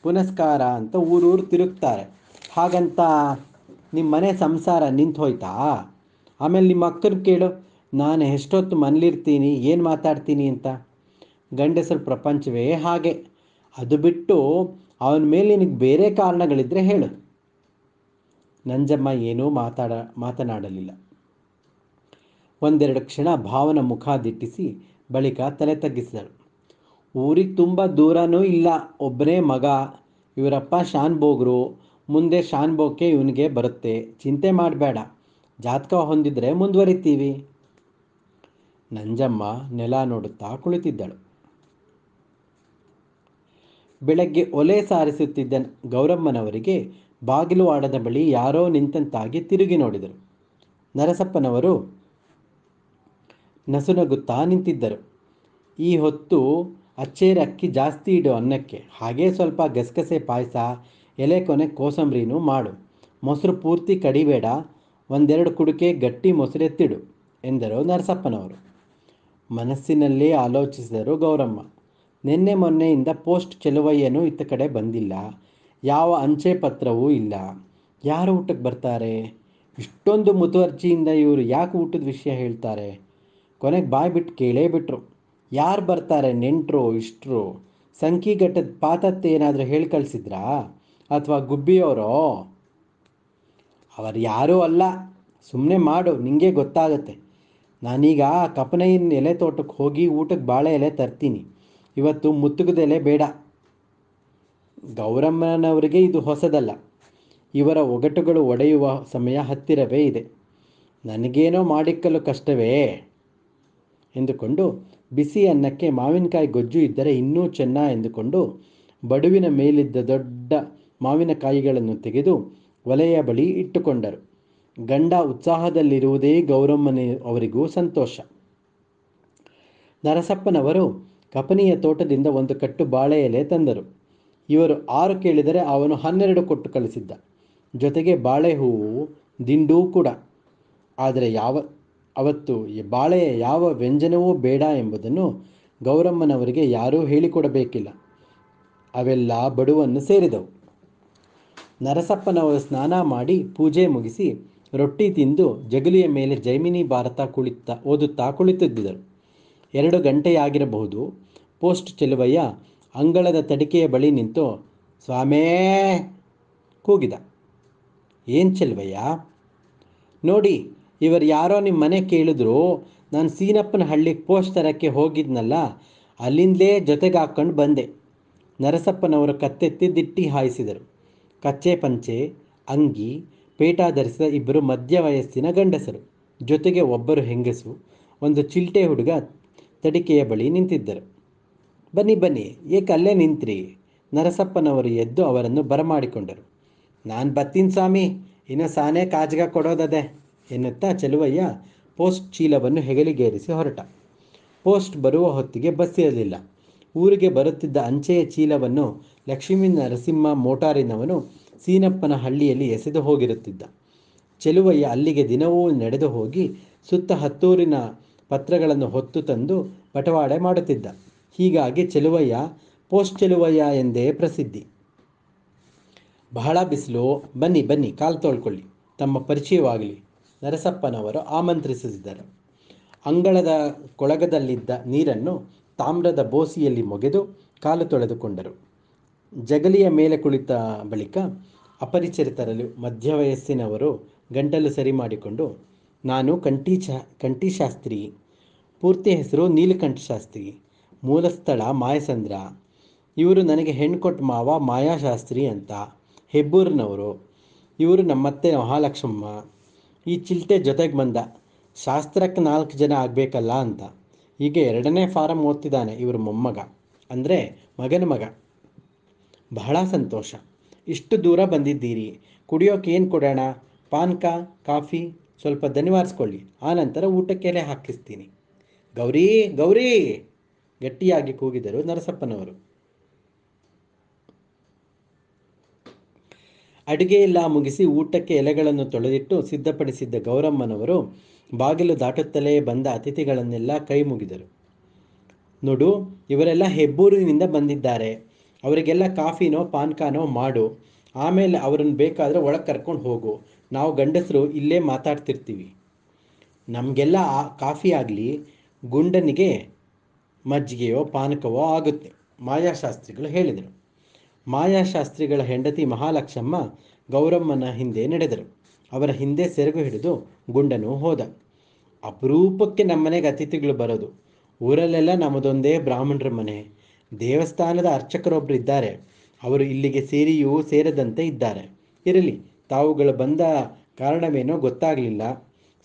ಪುನಸ್ಕಾರ ಅಂತ ಊರೂರು ತಿರುಗ್ತಾರೆ. ಹಾಗಂತ ನಿಮ್ಮ ಮನೆ ಸಂಸಾರ ನಿಂತು ಹೋಯ್ತಾ? ಆಮೇಲೆ ನಿಮ್ಮ ಅಕ್ಕನ ಕೇಳು, ನಾನು ಎಷ್ಟೊತ್ತು ಮನೇಲಿರ್ತೀನಿ, ಏನು ಮಾತಾಡ್ತೀನಿ ಅಂತ. ಗಂಡಸರ ಪ್ರಪಂಚವೇ ಹಾಗೆ. ಅದು ಬಿಟ್ಟು ಅವನ ಮೇಲೆ ನಿನಗೆ ಬೇರೆ ಕಾರಣಗಳಿದ್ದರೆ ಹೇಳು. ನಂಜಮ್ಮ ಏನೂ ಮಾತನಾಡಲಿಲ್ಲ. ಒಂದೆರಡು ಕ್ಷಣ ಭಾವನ ಮುಖ ದಿಟ್ಟಿಸಿ ಬಳಿಕ ತಲೆ ತಗ್ಗಿಸಿದಳು. ಊರಿಗೆ ತುಂಬ ದೂರನೂ ಇಲ್ಲ, ಒಬ್ಬನೇ ಮಗ. ಇವರಪ್ಪ ಶಾನ್ಭೋಗ್ರು. ಮುಂದೆ ಶಾನ್ಭೋಗ್ಕೆ ಇವನಿಗೆ ಬರುತ್ತೆ. ಚಿಂತೆ ಮಾಡಬೇಡ, ಜಾತಕ ಹೊಂದಿದ್ರೆ ಮುಂದುವರಿತೀವಿ. ನಂಜಮ್ಮ ನೆಲ ನೋಡುತ್ತಾ ಕುಳಿತಿದ್ದಳು. ಬೆಳಗ್ಗೆ ಒಲೆ ಸಾರಿಸುತ್ತಿದ್ದ ಗೌರಮ್ಮನವರಿಗೆ ಬಾಗಿಲು ಆಡದ ಬಳಿ ಯಾರೋ ನಿಂತಂತಾಗಿ ತಿರುಗಿ ನೋಡಿದರು. ನರಸಪ್ಪನವರು ನಸುನಗುತ್ತಾ ನಿಂತಿದ್ದರು. ಈ ಹೊತ್ತು ಅಚ್ಚೇರು ಅಕ್ಕಿ ಜಾಸ್ತಿ ಇಡು ಅನ್ನಕ್ಕೆ, ಹಾಗೇ ಸ್ವಲ್ಪ ಗಸಗಸೆ ಪಾಯಸ, ಎಲೆ ಕೊನೆ ಕೋಸಂಬರಿನೂ ಮಾಡು. ಮೊಸರು ಪೂರ್ತಿ ಕಡಿಬೇಡ, 1-2 ಕುಡಿಕೆ ಗಟ್ಟಿ ಮೊಸರೆತ್ತಿಡು ಎಂದರು ನರಸಪ್ಪನವರು. ಮನಸ್ಸಿನಲ್ಲೇ ಆಲೋಚಿಸಿದರು ಗೌರಮ್ಮ. ನಿನ್ನೆ ಮೊನ್ನೆಯಿಂದ ಪೋಸ್ಟ್ ಚೆಲುವಯ್ಯನೂ ಇತ್ತ ಕಡೆ ಬಂದಿಲ್ಲ, ಯಾವ ಅಂಚೆ ಪತ್ರವೂ ಇಲ್ಲ. ಯಾರು ಊಟಕ್ಕೆ ಬರ್ತಾರೆ? ಇಷ್ಟೊಂದು ಮುತುವರ್ಜಿಯಿಂದ ಇವರು ಯಾಕೆ ಊಟದ ವಿಷಯ ಹೇಳ್ತಾರೆ? ಕೊನೆಗೆ ಬಾಯಿ ಬಿಟ್ಟು ಕೇಳೇ ಬಿಟ್ರು. ಯಾರು ಬರ್ತಾರೆ? ನೆಂಟರು, ಇಷ್ಟರು? ಸಂಕಿಘಟ್ಟದ ಪಾತತ್ತೆ ಏನಾದರೂ ಹೇಳಿ ಕಳಿಸಿದ್ರಾ? ಅಥವಾ ಗುಬ್ಬಿಯವರೋ? ಅವರು ಯಾರೂ ಅಲ್ಲ, ಸುಮ್ಮನೆ ಮಾಡು, ನಿಂಗೆ ಗೊತ್ತಾಗತ್ತೆ. ನಾನೀಗ ಕಪನಯ್ಯನ ಎಲೆ ತೋಟಕ್ಕೆ ಹೋಗಿ ಊಟಕ್ಕೆ ಬಾಳೆ ಎಲೆ ತರ್ತೀನಿ. ಇವತ್ತು ಮುತ್ತುಗದ ಎಲೆ ಬೇಡ. ಗೌರಮ್ಮನವರಿಗೆ ಇದು ಹೊಸದಲ್ಲ. ಇವರ ಒಗಟುಗಳು ಒಡೆಯುವ ಸಮಯ ಹತ್ತಿರವೇ ಇದೆ. ನನಗೇನೋ ಮಾಡಿಕ್ಕಲು ಕಷ್ಟವೇ ಎಂದುಕೊಂಡು ಬಿಸಿ ಅನ್ನಕ್ಕೆ ಮಾವಿನಕಾಯಿ ಗೊಜ್ಜು ಇದ್ದರೆ ಇನ್ನೂ ಚೆನ್ನ ಎಂದುಕೊಂಡು ಬಡುವಿನ ಮೇಲಿದ್ದ ದೊಡ್ಡ ಮಾವಿನಕಾಯಿಗಳನ್ನು ತೆಗೆದು ಒಲೆಯ ಬಳಿ ಇಟ್ಟುಕೊಂಡರು. ಗಂಡ ಉತ್ಸಾಹದಲ್ಲಿರುವುದೇ ಅವರಿಗೂ ಸಂತೋಷ. ನರಸಪ್ಪನವರು ಕಪನಿಯ ತೋಟದಿಂದ 1 ಕಟ್ಟು ಬಾಳೆ ಎಲೆ ತಂದರು. ಇವರು 6 ಕೇಳಿದರೆ ಅವನು 12 ಕೊಟ್ಟು ಕಳಿಸಿದ್ದ. ಜೊತೆಗೆ ಬಾಳೆ ಹೂವು ದಿಂಡೂ ಕೂಡ. ಆದರೆ ಅವತ್ತು ಬಾಳೆಯ ಯಾವ ವ್ಯಂಜನವೂ ಬೇಡ ಎಂಬುದನ್ನು ಗೌರಮ್ಮನವರಿಗೆ ಯಾರೂ ಹೇಳಿಕೊಡಬೇಕಿಲ್ಲ. ಅವೆಲ್ಲ ಬಡುವನ್ನು ಸೇರಿದವು. ನರಸಪ್ಪನವರು ಸ್ನಾನ ಮಾಡಿ ಪೂಜೆ ಮುಗಿಸಿ ರೊಟ್ಟಿ ತಿಂದು ಜಗಲಿಯ ಮೇಲೆ ಜೈಮಿನಿ ಭಾರತ ಓದುತ್ತಾ ಕುಳಿತಿದ್ದರು. 2 ಗಂಟೆಯಾಗಿರಬಹುದು. ಪೋಸ್ಟ್ ಚೆಲುವಯ್ಯ ಅಂಗಳದ ತಡಿಕೆಯ ಬಳಿ ನಿಂತು ಸ್ವಾಮೇ ಕೂಗಿದ. ಏನು ಚೆಲುವಯ್ಯ? ನೋಡಿ, ಇವರು ಯಾರೋ ನಿಮ್ಮ ಮನೆ ಕೇಳಿದ್ರು. ನಾನು ಸೀನಪ್ಪನ ಹಳ್ಳಿಗೆ ಪೋಸ್ಟ್ ತರಕ್ಕೆ ಹೋಗಿದ್ನಲ್ಲ, ಅಲ್ಲಿಂದಲೇ ಜೊತೆಗೆ ಹಾಕ್ಕೊಂಡು ಬಂದೆ. ನರಸಪ್ಪನವರು ಕತ್ತೆತ್ತಿ ದಿಟ್ಟಿ ಹಾಯಿಸಿದರು. ಕಚ್ಚೆ ಪಂಚೆ ಅಂಗಿ ಪೇಟ ಧರಿಸಿದ 2 ಮಧ್ಯ ವಯಸ್ಸಿನ ಗಂಡಸರು, ಜೊತೆಗೆ ಒಬ್ಬರು ಹೆಂಗಸು, ಒಂದು ಚಿಲ್ಟೆ ಹುಡುಗ ತಡಿಕೆಯ ಬಳಿ ನಿಂತಿದ್ದರು. ಬನ್ನಿ ಬನ್ನಿ, ಏಕೆ ಅಲ್ಲೇ ನಿಂತ್ರಿ? ನರಸಪ್ಪನವರು ಎದ್ದು ಅವರನ್ನು ಬರಮಾಡಿಕೊಂಡರು. ನಾನು ಬತ್ತೀನಿ ಸ್ವಾಮಿ, ಇನ್ನು ಸಾನೇ ಕಾಜ್ಗ ಕೊಡೋದದೆ ಎನ್ನುತ್ತಾ ಚೆಲುವಯ್ಯ ಪೋಸ್ಟ್ ಚೀಲವನ್ನು ಹೆಗಲಿಗೇರಿಸಿ ಹೊರಟ. ಪೋಸ್ಟ್ ಬರುವ ಹೊತ್ತಿಗೆ ಬಸ್ ಇರಲಿಲ್ಲ. ಊರಿಗೆ ಬರುತ್ತಿದ್ದ ಅಂಚೆಯ ಚೀಲವನ್ನು ಲಕ್ಷ್ಮೀ ನರಸಿಂಹ ಮೋಟಾರಿನವನು ಸೀನಪ್ಪನ ಹಳ್ಳಿಯಲ್ಲಿ ಎಸೆದು ಹೋಗಿರುತ್ತಿದ್ದ. ಚೆಲುವಯ್ಯ ಅಲ್ಲಿಗೆ ದಿನವೂ ನಡೆದು ಹೋಗಿ ಸುತ್ತ ಹತ್ತೂರಿನ ಪತ್ರಗಳನ್ನು ಹೊತ್ತು ತಂದು ಬಟವಾಡೆ ಮಾಡುತ್ತಿದ್ದ. ಹೀಗಾಗಿ ಚೆಲುವಯ್ಯ ಪೋಸ್ಟ್ ಚೆಲುವಯ್ಯ ಎಂದೇ ಪ್ರಸಿದ್ಧಿ. ಬಹಳ ಬಿಸಿಲು, ಬನ್ನಿ ಬನ್ನಿ, ಕಾಲು ತೊಳ್ಕೊಳ್ಳಿ, ತಮ್ಮ ಪರಿಚಯವಾಗಲಿ ನರಸಪ್ಪನವರು ಆಮಂತ್ರಿಸಿದರು. ಅಂಗಳದ ಕೊಳಗದಲ್ಲಿದ್ದ ನೀರನ್ನು ತಾಮ್ರದ ಬೋಸಿಯಲ್ಲಿ ಮೊಗೆದು ಕಾಲು ತೊಳೆದುಕೊಂಡರು. ಜಗಲಿಯ ಮೇಲೆ ಕುಳಿತ ಬಳಿಕ ಅಪರಿಚಿತರಲ್ಲಿ ಮಧ್ಯವಯಸ್ಸಿನವರು ಗಂಟಲು ಸರಿ ಮಾಡಿಕೊಂಡು, ನಾನು ಕಂಠಿಶಾಸ್ತ್ರಿ, ಪೂರ್ತಿ ಹೆಸರು ನೀಲಕಂಠ ಶಾಸ್ತ್ರಿ, ಮೂಲ ಸ್ಥಳ ಮಾಯಸಂದ್ರ. ಇವರು ನನಗೆ ಹೆಣ್ಣು ಕೊಟ್ಟ ಮಾವ ಮಾಯಾಶಾಸ್ತ್ರಿ ಅಂತ, ಹೆಬ್ಬೂರಿನವರು. ಇವರು ನಮ್ಮತ್ತೆ ಮಹಾಲಕ್ಷ್ಮಮ್ಮ. ಈ ಚಿಲ್ಟೆ ಜೊತೆಗೆ ಬಂದ, ಶಾಸ್ತ್ರಕ್ಕೆ 4 ಜನ ಆಗಬೇಕಲ್ಲ ಅಂತ. ಈಗ 2ನೇ ಫಾರಂ ಓದ್ತಿದ್ದಾನೆ ಇವರು ಮೊಮ್ಮಗ, ಅಂದರೆ ಮಗನ ಮಗ. ಬಹಳ ಸಂತೋಷ. ಇಷ್ಟು ದೂರ ಬಂದಿದ್ದೀರಿ, ಕುಡಿಯೋಕೆ ಏನು ಕೊಡೋಣ? ಪಾನ್ಕ, ಕಾಫಿ? ಸ್ವಲ್ಪ ದನಿವಾರಿಸ್ಕೊಳ್ಳಿ, ಆನಂತರ ಊಟಕ್ಕೆ ಎಲೆ ಹಾಕಿಸ್ತೀನಿ. ಗೌರಿ, ಗೌರಿ, ಗಟ್ಟಿಯಾಗಿ ಕೂಗಿದರು ನರಸಪ್ಪನವರು. ಅಡುಗೆ ಎಲ್ಲ ಮುಗಿಸಿ ಊಟಕ್ಕೆ ಎಲೆಗಳನ್ನು ತೊಳೆದಿಟ್ಟು ಸಿದ್ಧಪಡಿಸಿದ್ದ ಗೌರಮ್ಮನವರು ಬಾಗಿಲು ದಾಟುತ್ತಲೇ ಬಂದ ಅತಿಥಿಗಳನ್ನೆಲ್ಲ ಕೈ ಮುಗಿದರು. ನೋಡು, ಇವರೆಲ್ಲ ಹೆಬ್ಬೂರಿನಿಂದ ಬಂದಿದ್ದಾರೆ, ಅವರಿಗೆಲ್ಲ ಕಾಫಿನೋ ಪಾನ್ಕಾನೋ ಮಾಡು, ಆಮೇಲೆ ಅವ್ರನ್ನ ಬೇಕಾದರೆ ಒಳಗೆ ಕರ್ಕೊಂಡು ಹೋಗು. ನಾವು ಗಂಡಸರು ಇಲ್ಲೇ ಮಾತಾಡ್ತಿರ್ತೀವಿ. ನಮಗೆಲ್ಲ ಕಾಫಿ ಆಗಲಿ, ಗುಂಡನಿಗೆ ಮಜ್ಜಿಗೆಯೋ ಪಾನಕವೋ ಆಗುತ್ತೆ, ಮಾಯಾಶಾಸ್ತ್ರಿಗಳು ಹೇಳಿದರು. ಮಾಯಾಶಾಸ್ತ್ರಿಗಳ ಹೆಂಡತಿ ಮಹಾಲಕ್ಷ್ಮಮ್ಮ ಗೌರಮ್ಮನ ಹಿಂದೆ ನಡೆದರು. ಅವರ ಹಿಂದೆ ಸೆರಗು ಹಿಡಿದು ಗುಂಡನು ಹೋದ. ಅಪರೂಪಕ್ಕೆ ನಮ್ಮನೆಗೆ ಅತಿಥಿಗಳು ಬರೋದು. ಊರಲ್ಲೆಲ್ಲ ನಮ್ಮದೊಂದೇ ಬ್ರಾಹ್ಮಣರ ಮನೆ. ದೇವಸ್ಥಾನದ ಅರ್ಚಕರೊಬ್ಬರು ಇದ್ದಾರೆ, ಅವರು ಇಲ್ಲಿಗೆ ಸೇರಿಯೂ ಸೇರದಂತೆ ಇದ್ದಾರೆ. ಇರಲಿ, ತಾವುಗಳು ಬಂದ ಕಾರಣವೇನೋ ಗೊತ್ತಾಗಲಿಲ್ಲ.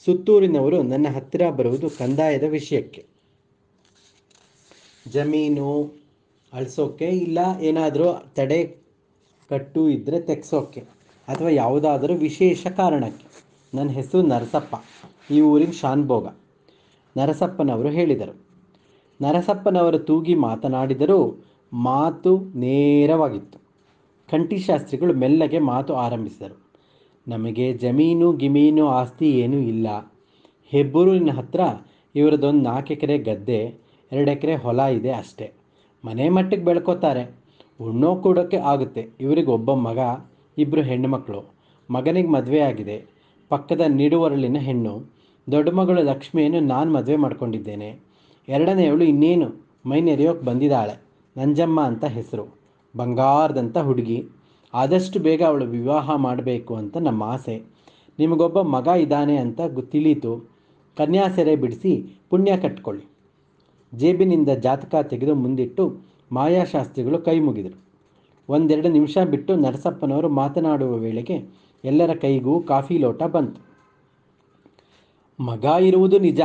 ಸುತ್ತೂರಿನವರು ನನ್ನ ಹತ್ತಿರ ಬರುವುದು ಕಂದಾಯದ ವಿಷಯಕ್ಕೆ, ಜಮೀನು ಅಳಿಸೋಕ್ಕೆ, ಇಲ್ಲ ಏನಾದರೂ ತಡೆ ಕಟ್ಟು ಇದ್ದರೆ ತೆಗೆಸೋಕ್ಕೆ, ಅಥವಾ ಯಾವುದಾದರೂ ವಿಶೇಷ ಕಾರಣಕ್ಕೆ. ನನ್ನ ಹೆಸರು ನರಸಪ್ಪ, ಈ ಊರಿನ ಶಾನ್ಭೋಗ, ನರಸಪ್ಪನವರು ಹೇಳಿದರು. ನರಸಪ್ಪನವರು ತೂಗಿ ಮಾತನಾಡಿದರೂ ಮಾತು ನೇರವಾಗಿತ್ತು. ಕಂಠಿಶಾಸ್ತ್ರಿಗಳು ಮೆಲ್ಲಗೆ ಮಾತು ಆರಂಭಿಸಿದರು. ನಮಗೆ ಜಮೀನು ಗಿಮೀನು ಆಸ್ತಿ ಏನೂ ಇಲ್ಲ. ಹೆಬ್ಬೂರಿನ ಹತ್ರ ಇವರದೊಂದು 4 ಎಕರೆ ಗದ್ದೆ, 2 ಎಕರೆ ಹೊಲ ಇದೆ ಅಷ್ಟೇ. ಮನೆ ಮಟ್ಟಿಗೆ ಬೆಳ್ಕೋತಾರೆ, ಉಣ್ಣೋ ಕೂಡೋಕ್ಕೆ ಆಗುತ್ತೆ. ಇವರಿಗೆ ಒಬ್ಬ ಮಗ, 2 ಹೆಣ್ಣುಮಕ್ಕಳು. ಮಗನಿಗೆ ಮದುವೆ ಆಗಿದೆ, ಪಕ್ಕದ ನಿಡುವರಲಿನ ಹೆಣ್ಣು. ದೊಡ್ಡ ಮಗಳು ಲಕ್ಷ್ಮಿಯನ್ನು ನಾನು ಮದುವೆ ಮಾಡ್ಕೊಂಡಿದ್ದೇನೆ. 2ನೇವಳು ಇನ್ನೇನು ಮೈನೆರೆಯೋಕೆ ಬಂದಿದ್ದಾಳೆ, ನಂಜಮ್ಮ ಅಂತ ಹೆಸರು. ಬಂಗಾರದಂಥ ಹುಡುಗಿ. ಆದಷ್ಟು ಬೇಗ ಅವಳು ವಿವಾಹ ಮಾಡಬೇಕು ಅಂತ ನಮ್ಮ ಆಸೆ. ನಿಮಗೊಬ್ಬ ಮಗ ಇದ್ದಾನೆ ಅಂತ ತಿಳಿಯಿತು, ಕನ್ಯಾಸೆರೆ ಬಿಡಿಸಿ ಪುಣ್ಯ ಕಟ್ಕೊಳ್ಳಿ. ಜೇಬಿನಿಂದ ಜಾತಕ ತೆಗೆದು ಮುಂದಿಟ್ಟು ಮಾಯಾಶಾಸ್ತ್ರಿಗಳು ಕೈ ಮುಗಿದರು. 1-2 ನಿಮಿಷ ಬಿಟ್ಟು ನರಸಪ್ಪನವರು ಮಾತನಾಡುವ ವೇಳೆಗೆ ಎಲ್ಲರ ಕೈಗೂ ಕಾಫಿ ಲೋಟ ಬಂತು. ಮಗ ಇರುವುದು ನಿಜ,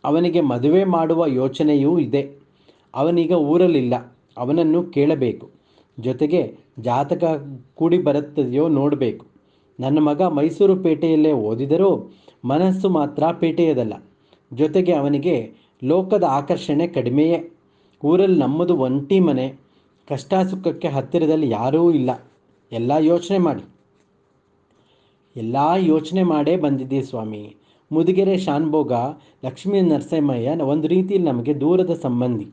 ಅವನಿಗೆ ಮದುವೆ ಮಾಡುವ ಯೋಚನೆಯೂ ಇದೆ. ಅವನೀಗ ಊರಲ್ಲಿಲ್ಲ, ಅವನನ್ನು ಕೇಳಬೇಕು. ಜೊತೆಗೆ ಜಾತಕ ಕೂಡಿ ಬರುತ್ತದೆಯೋ ನೋಡಬೇಕು. ನನ್ನ ಮಗ ಮೈಸೂರು ಪೇಟೆಯಲ್ಲೇ ಓದಿದರೂ ಮನಸ್ಸು ಮಾತ್ರ ಪೇಟೆಯದಲ್ಲ. ಜೊತೆಗೆ ಅವನಿಗೆ ಲೋಕದ ಆಕರ್ಷಣೆ ಕಡಿಮೆಯೇ. ಊರಲ್ಲಿ ನಮ್ಮದು ಒಂಟಿ ಮನೆ, ಕಷ್ಟ ಸುಖಕ್ಕೆ ಹತ್ತಿರದಲ್ಲಿ ಯಾರೂ ಇಲ್ಲ. ಎಲ್ಲ ಯೋಚನೆ ಮಾಡೇ ಬಂದಿದ್ದೀವಿ ಸ್ವಾಮಿ. ಮುದುಗೆರೆ ಶಾನ್ಭೋಗ ಲಕ್ಷ್ಮೀ ನರಸಿಂಹಯ್ಯ ಒಂದು ರೀತಿಯಲ್ಲಿ ನಮಗೆ ದೂರದ ಸಂಬಂಧಿ.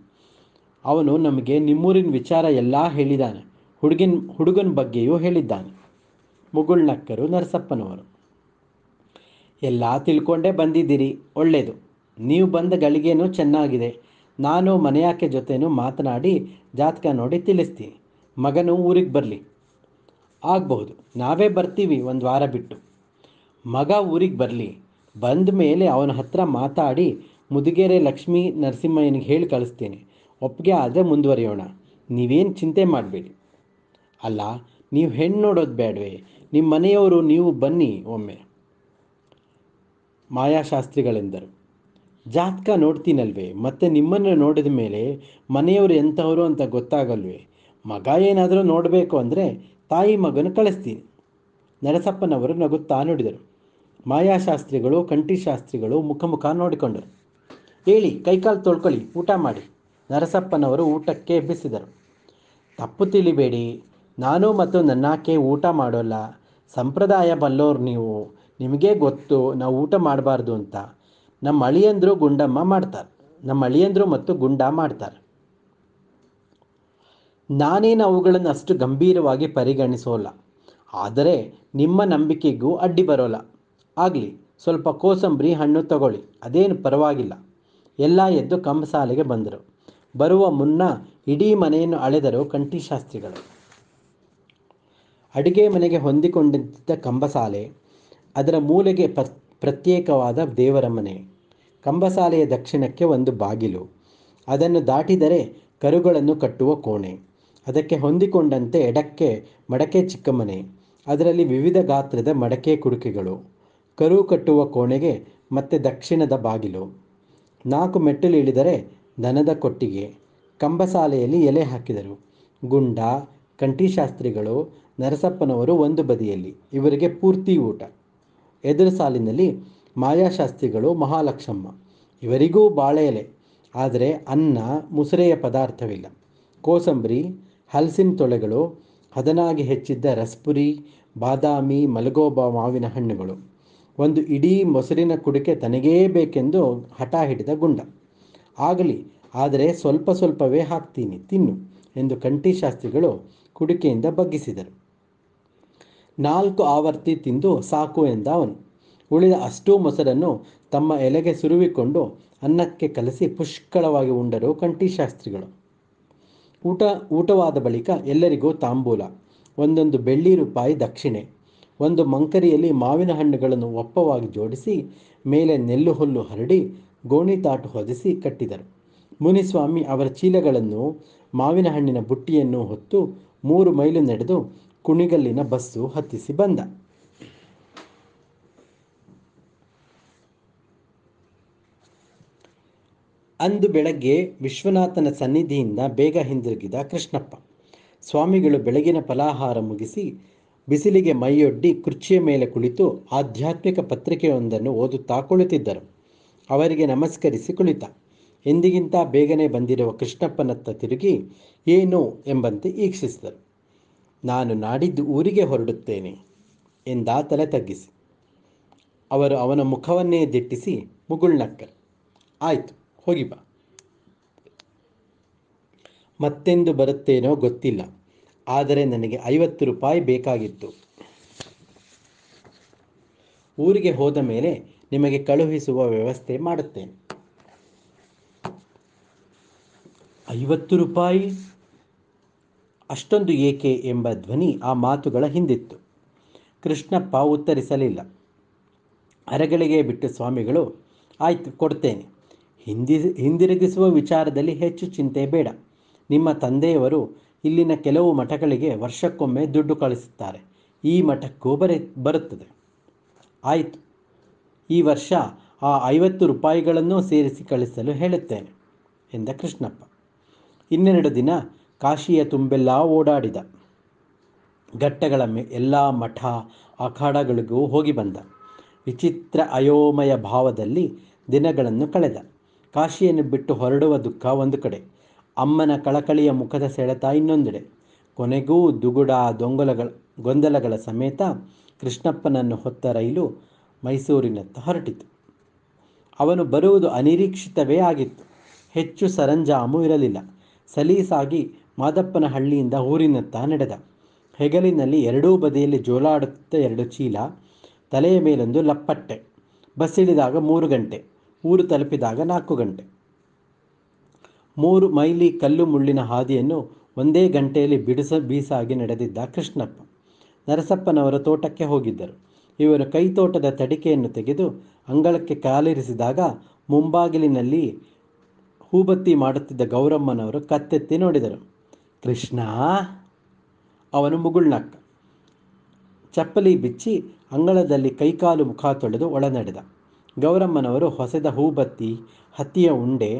ಅವನು ನಮಗೆ ನಿಮ್ಮೂರಿನ ವಿಚಾರ ಎಲ್ಲ ಹೇಳಿದ್ದಾನೆ, ಹುಡುಗನ ಬಗ್ಗೆಯೂ ಹೇಳಿದ್ದಾನೆ. ಮುಗುಳ್ನಕ್ಕರು ನರಸಪ್ಪನವರು. ಎಲ್ಲ ತಿಳ್ಕೊಂಡೇ ಬಂದಿದ್ದೀರಿ, ಒಳ್ಳೆಯದು. ನೀವು ಬಂದ ಗಳಿಗೆನೂ ಚೆನ್ನಾಗಿದೆ. ನಾನು ಮನೆಯಾಕೆ ಜೊತೆನೂ ಮಾತನಾಡಿ ಜಾತಕ ನೋಡಿ ತಿಳಿಸ್ತೀನಿ. ಮಗನು ಊರಿಗೆ ಬರಲಿ. ಆಗಬಹುದು, ನಾವೇ ಬರ್ತೀವಿ 1 ವಾರ ಬಿಟ್ಟು. ಮಗ ಊರಿಗೆ ಬರಲಿ, ಬಂದ ಮೇಲೆ ಅವನ ಹತ್ರ ಮಾತಾಡಿ ಮುದುಗೆರೆ ಲಕ್ಷ್ಮೀ ನರಸಿಂಹಯ್ಯನಿಗೆ ಹೇಳಿ ಕಳಿಸ್ತೀನಿ. ಒಪ್ಪಿಗೆ ಆದರೆ ಮುಂದುವರಿಯೋಣ, ನೀವೇನು ಚಿಂತೆ ಮಾಡಬೇಡಿ. ಅಲ್ಲ, ನೀವು ಹೆಣ್ಣು ನೋಡೋದು ಬೇಡವೇ? ನಿಮ್ಮ ಮನೆಯವರು ನೀವು ಬನ್ನಿ ಒಮ್ಮೆ, ಮಾಯಾಶಾಸ್ತ್ರಿಗಳೆಂದರು. ಜಾತಕ ನೋಡ್ತೀನಲ್ವೇ, ಮತ್ತು ನಿಮ್ಮನ್ನು ನೋಡಿದ ಮೇಲೆ ಮನೆಯವರು ಎಂಥವರು ಅಂತ ಗೊತ್ತಾಗಲ್ವೇ? ಮಗ ಏನಾದರೂ ನೋಡಬೇಕು ಅಂದರೆ ತಾಯಿ ಮಗನ ಕಳಿಸ್ತೀನಿ. ನರಸಪ್ಪನವರು ನಗುತ್ತಾ ನುಡಿದರು. ಮಾಯಾಶಾಸ್ತ್ರಿಗಳು ಕಂಠಿಶಾಸ್ತ್ರಿಗಳು ಮುಖ ನೋಡಿಕೊಂಡರು. ಹೇಳಿ, ಕೈಕಾಲು ತೊಳ್ಕೊಳ್ಳಿ, ಊಟ ಮಾಡಿ. ನರಸಪ್ಪನವರು ಊಟಕ್ಕೆ ಎಬ್ಬಿಸಿದರು. ತಪ್ಪು ತಿಳಿಬೇಡಿ, ನಾನು ಮತ್ತು ನನ್ನಾಕೆ ಊಟ ಮಾಡೋಲ್ಲ. ಸಂಪ್ರದಾಯ ಬಲ್ಲೋರು ನೀವು, ನಿಮಗೇ ಗೊತ್ತು ನಾವು ಊಟ ಮಾಡಬಾರ್ದು ಅಂತ. ನಮ್ಮ ಅಳಿಯಂದರು ಮತ್ತು ಗುಂಡ ಮಾಡ್ತಾರೆ. ನಾನೇನು ಅವುಗಳನ್ನು ಅಷ್ಟು ಗಂಭೀರವಾಗಿ ಪರಿಗಣಿಸೋಲ್ಲ, ಆದರೆ ನಿಮ್ಮ ನಂಬಿಕೆಗೂ ಅಡ್ಡಿ ಬರೋಲ್ಲ. ಆಗಲಿ, ಸ್ವಲ್ಪ ಕೋಸಂಬರಿ ಹಣ್ಣು ತಗೊಳ್ಳಿ, ಅದೇನು ಪರವಾಗಿಲ್ಲ. ಎಲ್ಲ ಎದ್ದು ಕಂಬಸಾಲೆಗೆ ಬಂದರು. ಬರುವ ಮುನ್ನ ಇಡೀ ಮನೆಯನ್ನು ಅಳೆದರು ಕಂಠಿಶಾಸ್ತ್ರಿಗಳು. ಅಡುಗೆ ಮನೆಗೆ ಹೊಂದಿಕೊಂಡಿದ್ದ ಕಂಬಸಾಲೆ ಅದರ ಮೂಲೆಗೆ ಪ್ರತ್ಯೇಕವಾದ ದೇವರ ಮನೆ. ಕಂಬಸಾಲೆಯ ದಕ್ಷಿಣಕ್ಕೆ ಒಂದು ಬಾಗಿಲು. ಅದನ್ನು ದಾಟಿದರೆ ಕರುಗಳನ್ನು ಕಟ್ಟುವ ಕೋಣೆ. ಅದಕ್ಕೆ ಹೊಂದಿಕೊಂಡಂತೆ ಎಡಕ್ಕೆ ಮಡಕೆ ಚಿಕ್ಕ ಮನೆ. ಅದರಲ್ಲಿ ವಿವಿಧ ಗಾತ್ರದ ಮಡಕೆ ಕುಡಿಕೆಗಳು. ಕರು ಕಟ್ಟುವ ಕೋಣೆಗೆ ಮತ್ತೆ ದಕ್ಷಿಣದ ಬಾಗಿಲು. 4 ಮೆಟ್ಟಿಲು ಇಳಿದರೆ ದನದ ಕೊಟ್ಟಿಗೆ. ಕಂಬಸಾಲೆಯಲ್ಲಿ ಎಲೆ ಹಾಕಿದರು. ಗುಂಡ, ಕಂಠಿಶಾಸ್ತ್ರಿಗಳು, ನರಸಪ್ಪನವರು ಒಂದು ಬದಿಯಲ್ಲಿ, ಇವರಿಗೆ ಪೂರ್ತಿ ಊಟ. ಎದುರು ಸಾಲಿನಲ್ಲಿ ಮಾಯಾಶಾಸ್ತ್ರಿಗಳು, ಮಹಾಲಕ್ಷಮ್ಮ, ಇವರಿಗೂ ಬಾಳೆ ಎಲೆ, ಆದರೆ ಅನ್ನ ಮುಸುರೆಯ ಪದಾರ್ಥವಿಲ್ಲ. ಕೋಸಂಬರಿ, ಹಲಸಿನ ತೊಳೆಗಳು, ಹದನಾಗಿ ಹೆಚ್ಚಿದ್ದ ರಸ್ಪುರಿ, ಬಾದಾಮಿ, ಮಲಗೋಬ ಮಾವಿನ ಹಣ್ಣುಗಳು. ಒಂದು ಇಡೀ ಮೊಸರಿನ ಕುಡಿಕೆ ತನಗೇ ಬೇಕೆಂದು ಹಠ ಹಿಡಿದ ಗುಂಡ. ಆಗಲಿ, ಆದರೆ ಸ್ವಲ್ಪ ಸ್ವಲ್ಪವೇ ಹಾಕ್ತೀನಿ, ತಿನ್ನು ಎಂದು ಕಂಠಿಶಾಸ್ತ್ರಿಗಳು ಕುಡಿಕೆಯಿಂದ ಬಗ್ಗಿಸಿದರು. 4 ಆವರ್ತಿ ತಿಂದು ಸಾಕು ಎಂದ ಅವನು. ಉಳಿದ ಅಷ್ಟೂ ಮೊಸರನ್ನು ತಮ್ಮ ಎಲೆಗೆ ಸುರುವಿಕೊಂಡು ಅನ್ನಕ್ಕೆ ಕಲಸಿ ಪುಷ್ಕಳವಾಗಿ ಉಂಡರು ಕಂಠಿಶಾಸ್ತ್ರಿಗಳು. ಊಟವಾದ ಬಳಿಕ ಎಲ್ಲರಿಗೂ ತಾಂಬೂಲ, ಒಂದೊಂದು ಬೆಳ್ಳಿ ರೂಪಾಯಿ ದಕ್ಷಿಣೆ. ಒಂದು ಮಂಕರಿಯಲ್ಲಿ ಮಾವಿನ ಹಣ್ಣುಗಳನ್ನು ಒಪ್ಪವಾಗಿ ಜೋಡಿಸಿ ಮೇಲೆ ನೆಲ್ಲು ಹುಲ್ಲು ಹರಡಿ ಗೋಣಿತಾಟು ಹೊದಿಸಿ ಕಟ್ಟಿದರು. ಮುನಿಸ್ವಾಮಿ ಅವರ ಚೀಲಗಳನ್ನು ಮಾವಿನ ಹಣ್ಣಿನ ಬುಟ್ಟಿಯನ್ನು ಹೊತ್ತು 3 ಮೈಲು ನಡೆದು ಕುಣಿಗಲ್ಲಿನ ಬಸ್ಸು ಹತ್ತಿಸಿ ಬಂದ. ಅಂದು ಬೆಳಗ್ಗೆ ವಿಶ್ವನಾಥನ ಸನ್ನಿಧಿಯಿಂದ ಬೇಗ ಹಿಂದಿರುಗಿದ ಕೃಷ್ಣಪ್ಪ. ಸ್ವಾಮಿಗಳು ಬೆಳಗಿನ ಫಲಾಹಾರ ಮುಗಿಸಿ ಬಿಸಿಲಿಗೆ ಮೈಯೊಡ್ಡಿ ಕುರ್ಚಿಯ ಮೇಲೆ ಕುಳಿತು ಆಧ್ಯಾತ್ಮಿಕ ಪತ್ರಿಕೆಯೊಂದನ್ನು ಓದುತ್ತಾ ಕುಳಿತಿದ್ದರು. ಅವರಿಗೆ ನಮಸ್ಕರಿಸಿ ಕುಳಿತ. ಎಂದಿಗಿಂತ ಬೇಗನೆ ಬಂದಿರುವ ಕೃಷ್ಣಪ್ಪನತ್ತ ತಿರುಗಿ ಏನು ಎಂಬಂತೆ ಈಕ್ಷಿಸಿದರು. ನಾನು ನಾಡಿದ್ದು ಊರಿಗೆ ಹೊರಡುತ್ತೇನೆ ಎಂದ ತಲೆ ತಗ್ಗಿಸಿ. ಅವರು ಅವನ ಮುಖವನ್ನೇ ದಿಟ್ಟಿಸಿ ಮುಗುಳ್ನಕ್ಕರು. ಆಯಿತು, ಹೋಗಿ ಬಾ. ಮತ್ತೆಂದು ಬರುತ್ತೇನೋ ಗೊತ್ತಿಲ್ಲ, ಆದರೆ ನನಗೆ 50 ರೂಪಾಯಿ ಬೇಕಾಗಿತ್ತು. ಊರಿಗೆ ಹೋದ ಮೇಲೆ ನಿಮಗೆ ಕಳುಹಿಸುವ ವ್ಯವಸ್ಥೆ ಮಾಡುತ್ತೇನೆ. 50 ರೂಪಾಯಿ? ಅಷ್ಟೊಂದು ಏಕೆ ಎಂಬ ಧ್ವನಿ ಆ ಮಾತುಗಳ ಹಿಂದಿತ್ತು. ಕೃಷ್ಣಪ್ಪ ಉತ್ತರಿಸಲಿಲ್ಲ. ಅರಗಳಿಗೆ ಬಿಟ್ಟು ಸ್ವಾಮಿಗಳು, ಆಯ್ತು, ಕೊಡ್ತೇನೆ. ಹಿಂದಿರುಗಿಸುವ ವಿಚಾರದಲ್ಲಿ ಹೆಚ್ಚು ಚಿಂತೆ ಬೇಡ. ನಿಮ್ಮ ತಂದೆಯವರು ಇಲ್ಲಿನ ಕೆಲವು ಮಠಗಳಿಗೆ ವರ್ಷಕ್ಕೊಮ್ಮೆ ದುಡ್ಡು ಕಳಿಸುತ್ತಾರೆ. ಈ ಮಠಕ್ಕೂ ಬರುತ್ತದೆ. ಆಯಿತು, ಈ ವರ್ಷ ಆ 50 ರೂಪಾಯಿಗಳನ್ನೂ ಸೇರಿಸಿ ಕಳಿಸಲು ಹೇಳುತ್ತೇನೆ ಎಂದ ಕೃಷ್ಣಪ್ಪ. 2 ದಿನ ಕಾಶಿಯ ತುಂಬೆಲ್ಲ ಓಡಾಡಿದ. ಘಟ್ಟಗಳ ಎಲ್ಲ ಮಠ ಅಖಾಡಗಳಿಗೂ ಹೋಗಿ ಬಂದ. ವಿಚಿತ್ರ ಅಯೋಮಯ ಭಾವದಲ್ಲಿ ದಿನಗಳನ್ನು ಕಳೆದ. ಕಾಶಿಯನ್ನು ಬಿಟ್ಟು ಹೊರಡುವ ದುಃಖ ಒಂದು ಕಡೆ, ಅಮ್ಮನ ಕಳಕಳಿಯ ಮುಖದ ಸೆಳೆತ ಇನ್ನೊಂದೆಡೆ. ಕೊನೆಗೂ ದುಗುಡ ಗೊಂದಲಗಳ ಸಮೇತ ಕೃಷ್ಣಪ್ಪನನ್ನು ಹೊತ್ತ ರೈಲು ಮೈಸೂರಿನತ್ತ ಹೊರಟಿತು. ಅವನು ಬರುವುದು ಅನಿರೀಕ್ಷಿತವೇ ಆಗಿತ್ತು. ಹೆಚ್ಚು ಸರಂಜಾಮು ಇರಲಿಲ್ಲ. ಸಲೀಸಾಗಿ ಮಾದಪ್ಪನ ಹಳ್ಳಿಯಿಂದ ಊರಿನತ್ತ ನಡೆದ. ಹೆಗಲಿನಲ್ಲಿ ಎರಡೂ ಬದಿಯಲ್ಲಿ ಜೋಲಾಡುತ್ತ 2 ಚೀಲ, ತಲೆಯ ಮೇಲೊಂದು ಲಪ್ಪಟ್ಟೆ. ಬಸ್ ಇಳಿದಾಗ 3 ಗಂಟೆ, ಊರು ತಲುಪಿದಾಗ 4 ಗಂಟೆ. 3 ಮೈಲಿ ಕಲ್ಲು ಮುಳ್ಳಿನ ಹಾದಿಯನ್ನು ಒಂದೇ ಗಂಟೆಯಲ್ಲಿ ಬೀಸಾಗಿ ನಡೆದಿದ್ದ ಕೃಷ್ಣಪ್ಪ. ನರಸಪ್ಪನವರ ತೋಟಕ್ಕೆ ಹೋಗಿದ್ದರು. ಇವರು ಕೈತೋಟದ ತಡಿಕೆಯನ್ನು ತೆಗೆದು ಅಂಗಳಕ್ಕೆ ಕಾಲಿರಿಸಿದಾಗ ಮುಂಬಾಗಿಲಿನಲ್ಲಿ ಹೂಬತ್ತಿ ಮಾಡುತ್ತಿದ್ದ ಗೌರಮ್ಮನವರು ಕತ್ತೆತ್ತಿ ನೋಡಿದರು. ಕೃಷ್ಣ! ಅವನು ಮುಗುಳ್ನಕ್ಕ. ಚಪ್ಪಲಿ ಬಿಚ್ಚಿ ಅಂಗಳದಲ್ಲಿ ಕೈಕಾಲು ಮುಖ ತೊಳೆದು ಒಳ ನಡೆದ. ಗೌರಮ್ಮನವರು ಹೊಸೆದ ಹೂಬತ್ತಿ, ಹತ್ತಿಯ ಉಂಡೆ,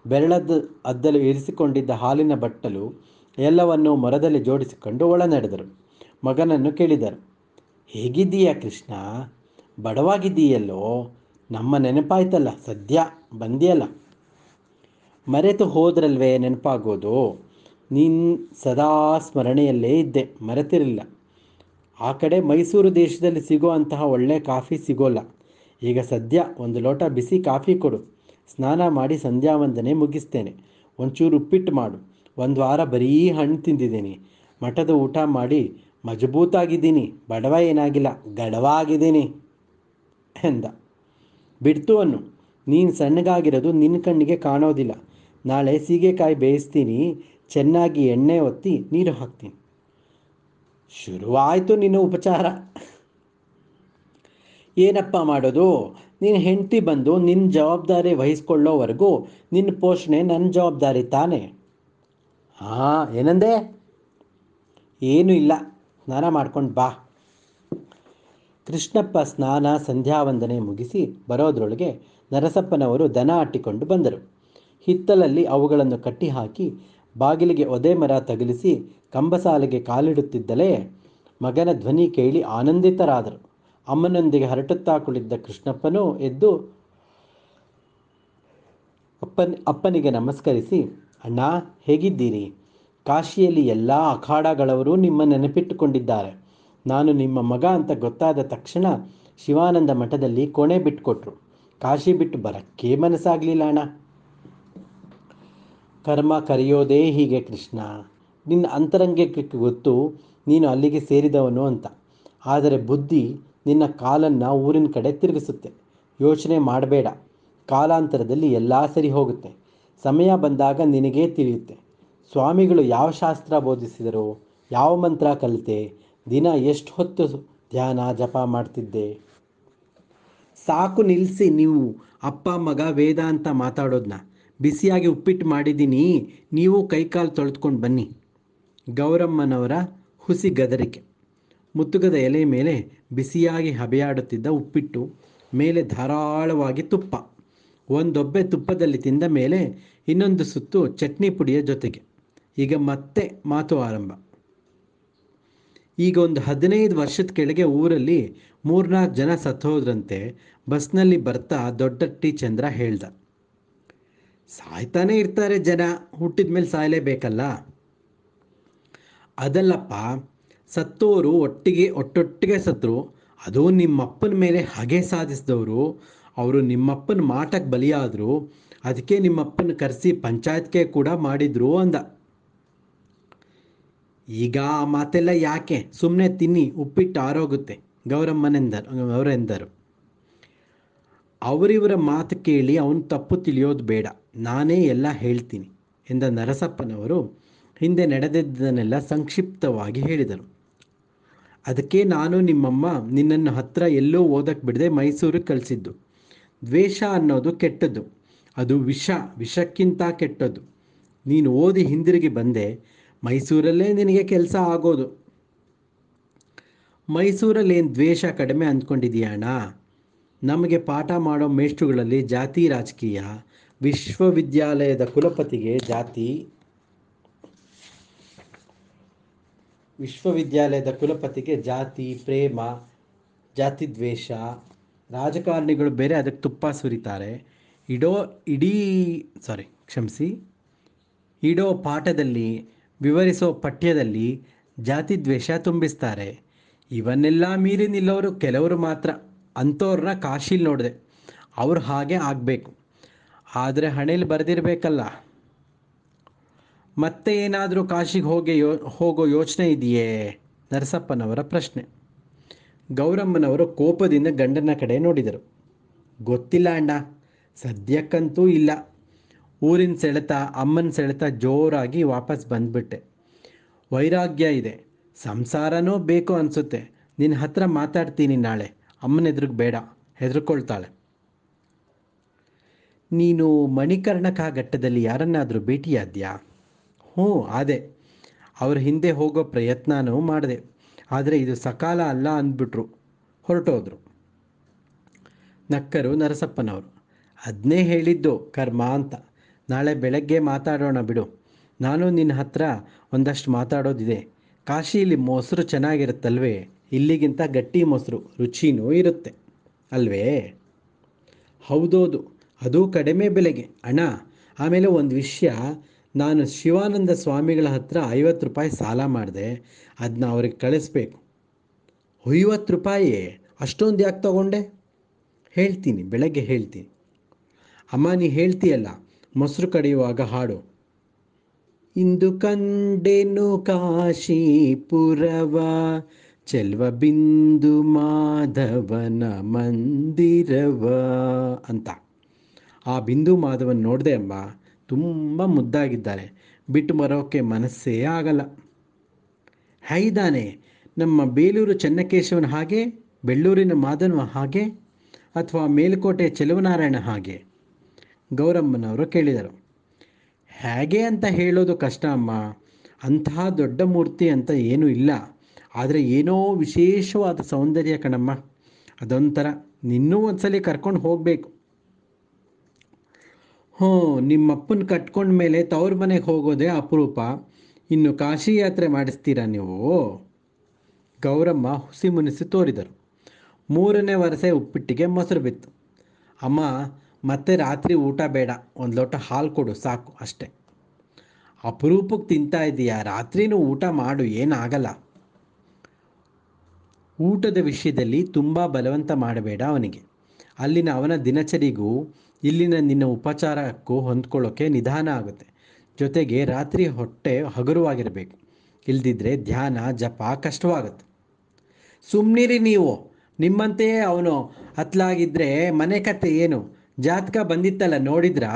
ಬೆರಳದ ಅದ್ದಲು ಇರಿಸಿಕೊಂಡಿದ್ದ ಹಾಲಿನ ಬಟ್ಟಲು ಎಲ್ಲವನ್ನೂ ಮೊರದಲ್ಲಿ ಜೋಡಿಸಿಕೊಂಡು ಒಳ ನಡೆದರು. ಮಗನನ್ನು ಕೇಳಿದರು. ಹೇಗಿದ್ದೀಯಾ ಕೃಷ್ಣ? ಬಡವಾಗಿದ್ದೀಯಲ್ಲೋ? ನಮ್ಮ ನೆನಪಾಯ್ತಲ್ಲ, ಸದ್ಯ ಬಂದಿಯಲ್ಲ. ಮರೆತು ಹೋದ್ರಲ್ವೇ ನೆನಪಾಗೋದು? ನೀನು ಸದಾ ಸ್ಮರಣೆಯಲ್ಲೇ ಇದ್ದೆ, ಮರೆತಿರಲಿಲ್ಲ. ಆ ಕಡೆ ಮೈಸೂರು ದೇಶದಲ್ಲಿ ಸಿಗೋ ಅಂತಹ ಒಳ್ಳೆ ಕಾಫಿ ಸಿಗೋಲ್ಲ. ಈಗ ಸದ್ಯ 1 ಲೋಟ ಬಿಸಿ ಕಾಫಿ ಕೊಡು. ಸ್ನಾನ ಮಾಡಿ ಸಂಧ್ಯಾವಂದನೆ ಮುಗಿಸ್ತೇನೆ. ಒಂಚೂರು ಉಪ್ಪಿಟ್ಟು ಮಾಡು. 1 ವಾರ ಬರೀ ಹಣ್ಣು ತಿಂದಿದ್ದೀನಿ. ಮಠದ ಊಟ ಮಾಡಿ ಮಜಬೂತಾಗಿದ್ದೀನಿ. ಬಡವ ಏನಾಗಿಲ್ಲ, ಗಡವ ಆಗಿದ್ದೀನಿ ಎಂದ. ಬಿಡ್ತು ಅನ್ನು. ನೀನು ಸಣ್ಣಗಾಗಿರೋದು ನಿನ್ನ ಕಣ್ಣಿಗೆ ಕಾಣೋದಿಲ್ಲ. ನಾಳೆ ಸೀಗೆಕಾಯಿ ಬೇಯಿಸ್ತೀನಿ, ಚೆನ್ನಾಗಿ ಎಣ್ಣೆ ಒತ್ತಿ ನೀರು ಹಾಕ್ತೀನಿ. ಶುರುವಾಯಿತು ನಿನ್ನ ಉಪಚಾರ. ಏನಪ್ಪ ಮಾಡೋದು? ನಿನ್ನ ಹೆಂಡತಿ ಬಂದು ನಿನ್ನ ಜವಾಬ್ದಾರಿ ವಹಿಸ್ಕೊಳ್ಳೋವರೆಗೂ ನಿನ್ನ ಪೋಷಣೆ ನನ್ನ ಜವಾಬ್ದಾರಿ ತಾನೇ. ಹಾಂ, ಏನಂದೆ? ಏನೂ ಇಲ್ಲ, ಸ್ನಾನ ಮಾಡ್ಕೊಂಡು ಬಾ. ಕೃಷ್ಣಪ್ಪ ಸ್ನಾನ ಸಂಧ್ಯಾವಂದನೆ ಮುಗಿಸಿ ಬರೋದ್ರೊಳಗೆ ನರಸಪ್ಪನವರು ದನ ಅಟ್ಟಿಕೊಂಡು ಬಂದರು. ಹಿತ್ತಲಲ್ಲಿ ಅವುಗಳನ್ನು ಕಟ್ಟಿಹಾಕಿ ಬಾಗಿಲಿಗೆ ಒದೆ ಮರ ತಗುಲಿಸಿ ಕಂಬಸಾಲೆಗೆ ಕಾಲಿಡುತ್ತಿದ್ದಲೇ ಮಗನ ಧ್ವನಿ ಕೇಳಿ ಆನಂದಿತರಾದರು. ಅಮ್ಮನೊಂದಿಗೆ ಕುಳಿತಿದ್ದ ಕೃಷ್ಣಪ್ಪನೂ ಎದ್ದು ಅಪ್ಪನಿಗೆ ನಮಸ್ಕರಿಸಿ, ಅಣ್ಣ ಹೇಗಿದ್ದೀರಿ? ಕಾಶಿಯಲ್ಲಿ ಎಲ್ಲ ಅಖಾಡಗಳವರು ನಿಮ್ಮ ನೆನಪಿಟ್ಟುಕೊಂಡಿದ್ದಾರೆ. ನಾನು ನಿಮ್ಮ ಮಗ ಅಂತ ಗೊತ್ತಾದ ತಕ್ಷಣ ಶಿವಾನಂದ ಮಠದಲ್ಲಿ ಕೋಣೆ ಬಿಟ್ಟುಕೊಟ್ರು. ಕಾಶಿ ಬಿಟ್ಟು ಬರಕ್ಕೇ ಮನಸ್ಸಾಗಲಿಲ್ಲ ಅಣ್ಣ. ಕರ್ಮ ಕರೆಯೋದೇ ಹೀಗೆ ಕೃಷ್ಣ. ನಿನ್ನ ಅಂತರಂಗಕ್ಕೆ ಗೊತ್ತು ನೀನು ಅಲ್ಲಿಗೆ ಸೇರಿದವನು ಅಂತ. ಆದರೆ ಬುದ್ಧಿ ನಿನ್ನ ಕಾಲನ್ನು ಊರಿನ ಕಡೆ ತಿರುಗಿಸುತ್ತೆ. ಯೋಚನೆ ಮಾಡಬೇಡ, ಕಾಲಾಂತರದಲ್ಲಿ ಎಲ್ಲ ಸರಿ ಹೋಗುತ್ತೆ. ಸಮಯ ಬಂದಾಗ ನಿನಗೇ ತಿಳಿಯುತ್ತೆ. ಸ್ವಾಮಿಗಳು ಯಾವ ಶಾಸ್ತ್ರ ಬೋಧಿಸಿದರು? ಯಾವ ಮಂತ್ರ ಕಲಿತೆ? ದಿನ ಎಷ್ಟು ಹೊತ್ತು ಧ್ಯಾನ ಜಪ ಮಾಡ್ತಿದ್ದೆ? ಸಾಕು ನಿಲ್ಲಿಸಿ ನೀವು ಅಪ್ಪ ಮಗ ವೇದ ಅಂತ ಮಾತಾಡೋದನ್ನ. ಬಿಸಿಯಾಗಿ ಉಪ್ಪಿಟ್ಟು ಮಾಡಿದ್ದೀನಿ, ನೀವು ಕೈಕಾಲು ತೊಳೆದುಕೊಂಡು ಬನ್ನಿ. ಗೌರಮ್ಮನವರ ಹುಸಿ ಗದರಿಕೆ. ಮುತ್ತುಗದ ಎಲೆ ಮೇಲೆ ಬಿಸಿಯಾಗಿ ಹಬೆಯಾಡುತ್ತಿದ್ದ ಉಪ್ಪಿಟ್ಟು, ಮೇಲೆ ಧಾರಾಳವಾಗಿ ತುಪ್ಪ. ಒಂದೊಬ್ಬೆ ತುಪ್ಪದಲ್ಲಿ ತಿಂದ ಮೇಲೆ ಇನ್ನೊಂದು ಸುತ್ತು ಚಟ್ನಿ ಪುಡಿಯ ಜೊತೆಗೆ. ಈಗ ಮತ್ತೆ ಮಾತು ಆರಂಭ. ಈಗ ಒಂದು 15 ವರ್ಷದ ಕೆಳಗೆ ಊರಲ್ಲಿ 3-4 ಜನ ಸತ್ತೋದ್ರಂತೆ. ಬಸ್ನಲ್ಲಿ ಬರ್ತಾ ದೊಡ್ಡಟ್ಟಿ ಚಂದ್ರ ಹೇಳ್ದ. ಸಾಯ್ತಾನೆ ಇರ್ತಾರೆ ಜನ, ಹುಟ್ಟಿದ ಮೇಲೆ ಸಾಯಲೇಬೇಕಲ್ಲ. ಅದಲ್ಲಪ್ಪ, ಸತ್ತೋರು ಒಟ್ಟೊಟ್ಟಿಗೆ ಸತ್ತರು. ಅದು ನಿಮ್ಮಪ್ಪನ ಮೇಲೆ ಹಾಗೆ ಸಾಧಿಸಿದವರು. ಅವರು ನಿಮ್ಮಪ್ಪನ ಮಾಟಕ್ಕೆ ಬಲಿಯಾದರು. ಅದಕ್ಕೆ ನಿಮ್ಮಪ್ಪನ ಕರೆಸಿ ಪಂಚಾಯತ್ಗೆ ಕೂಡ ಮಾಡಿದ್ರು ಅಂದ. ಈಗ ಆ ಮಾತೆಲ್ಲ ಯಾಕೆ? ಸುಮ್ಮನೆ ತಿನ್ನಿ, ಉಪ್ಪಿಟ್ಟು ಆರೋಗುತ್ತೆ, ಅವರೆಂದರು. ಅವರಿವರ ಮಾತು ಕೇಳಿ ಅವನು ತಪ್ಪು ತಿಳಿಯೋದು ಬೇಡ, ನಾನೇ ಎಲ್ಲ ಹೇಳ್ತೀನಿ ಎಂದ ನರಸಪ್ಪನವರು ಹಿಂದೆ ನಡೆದಿದ್ದನ್ನೆಲ್ಲ ಸಂಕ್ಷಿಪ್ತವಾಗಿ ಹೇಳಿದರು. ಅದಕ್ಕೆ ನಾನು ನಿಮ್ಮಮ್ಮ ನಿನ್ನನ್ನು ಹತ್ರ ಎಲ್ಲೋ ಓದಕ್ಕೆ ಬಿಡದೆ ಮೈಸೂರಿಗೆ ಕಳಿಸಿದ್ದು. ದ್ವೇಷ ಅನ್ನೋದು ಕೆಟ್ಟದ್ದು, ಅದು ವಿಷಕ್ಕಿಂತ ಕೆಟ್ಟದ್ದು. ನೀನು ಓದಿ ಹಿಂದಿರುಗಿ ಬಂದೆ, ಮೈಸೂರಲ್ಲೇ ನಿನಗೆ ಕೆಲಸ ಆಗೋದು. ಮೈಸೂರಲ್ಲೇನು ದ್ವೇಷ ಕಡಿಮೆ ಅಂದ್ಕೊಂಡಿದೀಯ ಅಣ್ಣ? ನಮಗೆ ಪಾಠ ಮಾಡೋ ಮೇಷ್ಟ್ರುಗಳಲ್ಲಿ ಜಾತಿ ರಾಜಕೀಯ, ವಿಶ್ವವಿದ್ಯಾಲಯದ ಕುಲಪತಿಗೆ ಜಾತಿ ಪ್ರೇಮ, ಜಾತಿ ದ್ವೇಷ. ರಾಜಕಾರಣಿಗಳು ಬೇರೆ ಅದಕ್ಕೆ ತುಪ್ಪ ಸುರಿತಾರೆ. ಇಡೋ ಪಾಠದಲ್ಲಿ, ವಿವರಿಸೋ ಪಠ್ಯದಲ್ಲಿ ಜಾತಿ ದ್ವೇಷ ತುಂಬಿಸ್ತಾರೆ. ಇವನ್ನೆಲ್ಲ ಮೀರಿ ನಿಲ್ಲೋರು ಕೆಲವರು ಮಾತ್ರ. ಅಂಥವ್ರನ್ನ ಕಾಶಿಲಿ ನೋಡಿದೆ. ಅವ್ರು ಹಾಗೆ ಆಗಬೇಕು. ಆದರೆ ಹಣೆಯಲ್ಲಿ ಬರೆದಿರಬೇಕಲ್ಲ. ಮತ್ತೆ ಏನಾದರೂ ಕಾಶಿಗೆ ಹೋಗೋ ಯೋಚನೆ ಇದೆಯೇ? ನರಸಪ್ಪನವರ ಪ್ರಶ್ನೆ. ಗೌರಮ್ಮನವರು ಕೋಪದಿಂದ ಗಂಡನ ಕಡೆ ನೋಡಿದರು. ಗೊತ್ತಿಲ್ಲ ಅಣ್ಣ, ಸದ್ಯಕ್ಕಂತೂ ಇಲ್ಲ. ಊರಿನ ಸೆಳೆತ, ಅಮ್ಮನ ಸೆಳೆತ ಜೋರಾಗಿ ವಾಪಸ್ ಬಂದ್ಬಿಟ್ಟೆ. ವೈರಾಗ್ಯ ಇದೆ, ಸಂಸಾರನೂ ಬೇಕು ಅನಿಸುತ್ತೆ. ನಿನ್ನ ಹತ್ರ ಮಾತಾಡ್ತೀನಿ ನಾಳೆ. ಅಮ್ಮನ ಎದುರಿಗೆ ಬೇಡ, ಹೆದರ್ಕೊಳ್ತಾಳೆ. ನೀನು ಮಣಿಕರ್ಣಕ ಘಟ್ಟದಲ್ಲಿ ಯಾರನ್ನಾದರೂ ಭೇಟಿಯಾದ್ಯಾ? ಹ್ಞೂ ಆದೆ. ಅವ್ರ ಹಿಂದೆ ಹೋಗೋ ಪ್ರಯತ್ನನೂ ಮಾಡಿದೆ. ಆದರೆ ಇದು ಸಕಾಲ ಅಲ್ಲ ಅಂದ್ಬಿಟ್ರು, ಹೊರಟೋದ್ರು. ನಕ್ಕರು ನರಸಪ್ಪನವರು. ಅದನ್ನೇ ಹೇಳಿದ್ದು ಕರ್ಮ ಅಂತ. ನಾಳೆ ಬೆಳಗ್ಗೆ ಮಾತಾಡೋಣ ಬಿಡು. ನಾನು ನಿನ್ನ ಹತ್ರ ಒಂದಷ್ಟು ಮಾತಾಡೋದಿದೆ. ಕಾಶಿಯಲ್ಲಿ ಮೊಸರು ಚೆನ್ನಾಗಿರುತ್ತಲ್ವೇ? ಇಲ್ಲಿಗಿಂತ ಗಟ್ಟಿ ಮೊಸರು, ರುಚಿನೂ ಇರುತ್ತೆ ಅಲ್ವೇ? ಹೌದೌದು, ಅದು ಕಡಿಮೆ ಬೆಲೆಗೆ ಅಣ್ಣ. ಆಮೇಲೆ ಒಂದು ವಿಷಯ, ನಾನು ಶಿವಾನಂದ ಸ್ವಾಮಿಗಳ ಹತ್ರ 50 ರೂಪಾಯಿ ಸಾಲ ಮಾಡಿದೆ. ಅದನ್ನ ಅವ್ರಿಗೆ ಕಳಿಸ್ಬೇಕು. 50 ರೂಪಾಯಿ? ಅಷ್ಟೊಂದು ಯಾಕೆ ತಗೊಂಡೆ? ಹೇಳ್ತೀನಿ, ಬೆಳಗ್ಗೆ ಹೇಳ್ತೀನಿ. ಅಮ್ಮ, ನೀ ಹೇಳ್ತೀಯಲ್ಲ, ಮೊಸರು ಕಡಿಯುವಾಗ ಹಾಡು. ಇಂದು ಕಂಡೆನು ಕಾಶೀಪುರವ, ಚೆಲ್ವ ಬಿಂದು ಮಾಧವನ ಮಂದಿರವ ಅಂತ. ಆ ಬಿಂದು ಮಾಧವನ್ ನೋಡಿದೆ ಅಮ್ಮ, ತುಂಬ ಮುದ್ದಾಗಿದ್ದಾರೆ. ಬಿಟ್ಟು ಬರೋಕ್ಕೆ ಮನಸ್ಸೇ ಆಗಲ್ಲ. ಹೈದಾನೆ, ನಮ್ಮ ಬೇಲೂರು ಚೆನ್ನಕೇಶವನ ಹಾಗೆ ಬೆಳ್ಳೂರಿನ ಮಾದನ ಹಾಗೆ ಅಥವಾ ಮೇಲುಕೋಟೆ ಚೆಲುವನಾರಾಯಣ ಹಾಗೆ? ಗೌರಮ್ಮನವರು ಕೇಳಿದರು. ಹೇಗೆ ಅಂತ ಹೇಳೋದು ಕಷ್ಟ ಅಮ್ಮ. ಅಂತಹ ದೊಡ್ಡ ಮೂರ್ತಿ ಅಂತ ಏನೂ ಇಲ್ಲ. ಆದರೆ ಏನೋ ವಿಶೇಷವಾದ ಸೌಂದರ್ಯ ಕಣಮ್ಮ. ಅದೊಂಥರ. ನಿನ್ನೂ ಒಂದ್ಸಲಿ ಕರ್ಕೊಂಡು ಹೋಗಬೇಕು. ಹ್ಞೂ, ನಿಮ್ಮಪ್ಪನ ಕಟ್ಕೊಂಡ ಮೇಲೆ ತವ್ರ ಮನೆಗೆ ಹೋಗೋದೇ ಅಪರೂಪ. ಇನ್ನು ಕಾಶಿ ಯಾತ್ರೆ ಮಾಡಿಸ್ತೀರಾ ನೀವು? ಗೌರಮ್ಮ ಹುಸಿ ಮುನಿಸಿ ತೋರಿದರು. 3ನೇ ವರಸೆ ಉಪ್ಪಿಟ್ಟಿಗೆ ಮೊಸರು ಬಿತ್ತು. ಅಮ್ಮ, ಮತ್ತೆ ರಾತ್ರಿ ಊಟ ಬೇಡ, ಒಂದು ಲೋಟ ಹಾಲು ಕೊಡು ಸಾಕು ಅಷ್ಟೆ. ಅಪರೂಪಕ್ಕೆ ತಿಂತಾ ಇದೀಯಾ, ರಾತ್ರಿನೂ ಊಟ ಮಾಡು, ಏನಾಗಲ್ಲ. ಊಟದ ವಿಷಯದಲ್ಲಿ ತುಂಬ ಬಲವಂತ ಮಾಡಬೇಡ ಅವನಿಗೆ. ಅಲ್ಲಿನ ಅವನ ದಿನಚರಿಗೂ ಇಲ್ಲಿನ ನಿನ್ನ ಉಪಚಾರಕ್ಕೂ ಹೊಂದ್ಕೊಳ್ಳೋಕ್ಕೆ ನಿಧಾನ ಆಗುತ್ತೆ. ಜೊತೆಗೆ ರಾತ್ರಿ ಹೊಟ್ಟೆ ಹಗುರವಾಗಿರಬೇಕು. ಇಲ್ದಿದ್ರೆ ಧ್ಯಾನ ಜಪ ಕಷ್ಟವಾಗುತ್ತೆ. ಸುಮ್ಮನಿರಿ ನೀವು. ನಿಮ್ಮಂತೆಯೇ ಅವನು ಹತ್ಲಾಗಿದ್ದರೆ ಮನೆ ಕತೆ ಏನು? ಜಾತಕ ಬಂದಿತ್ತಲ್ಲ, ನೋಡಿದ್ರಾ?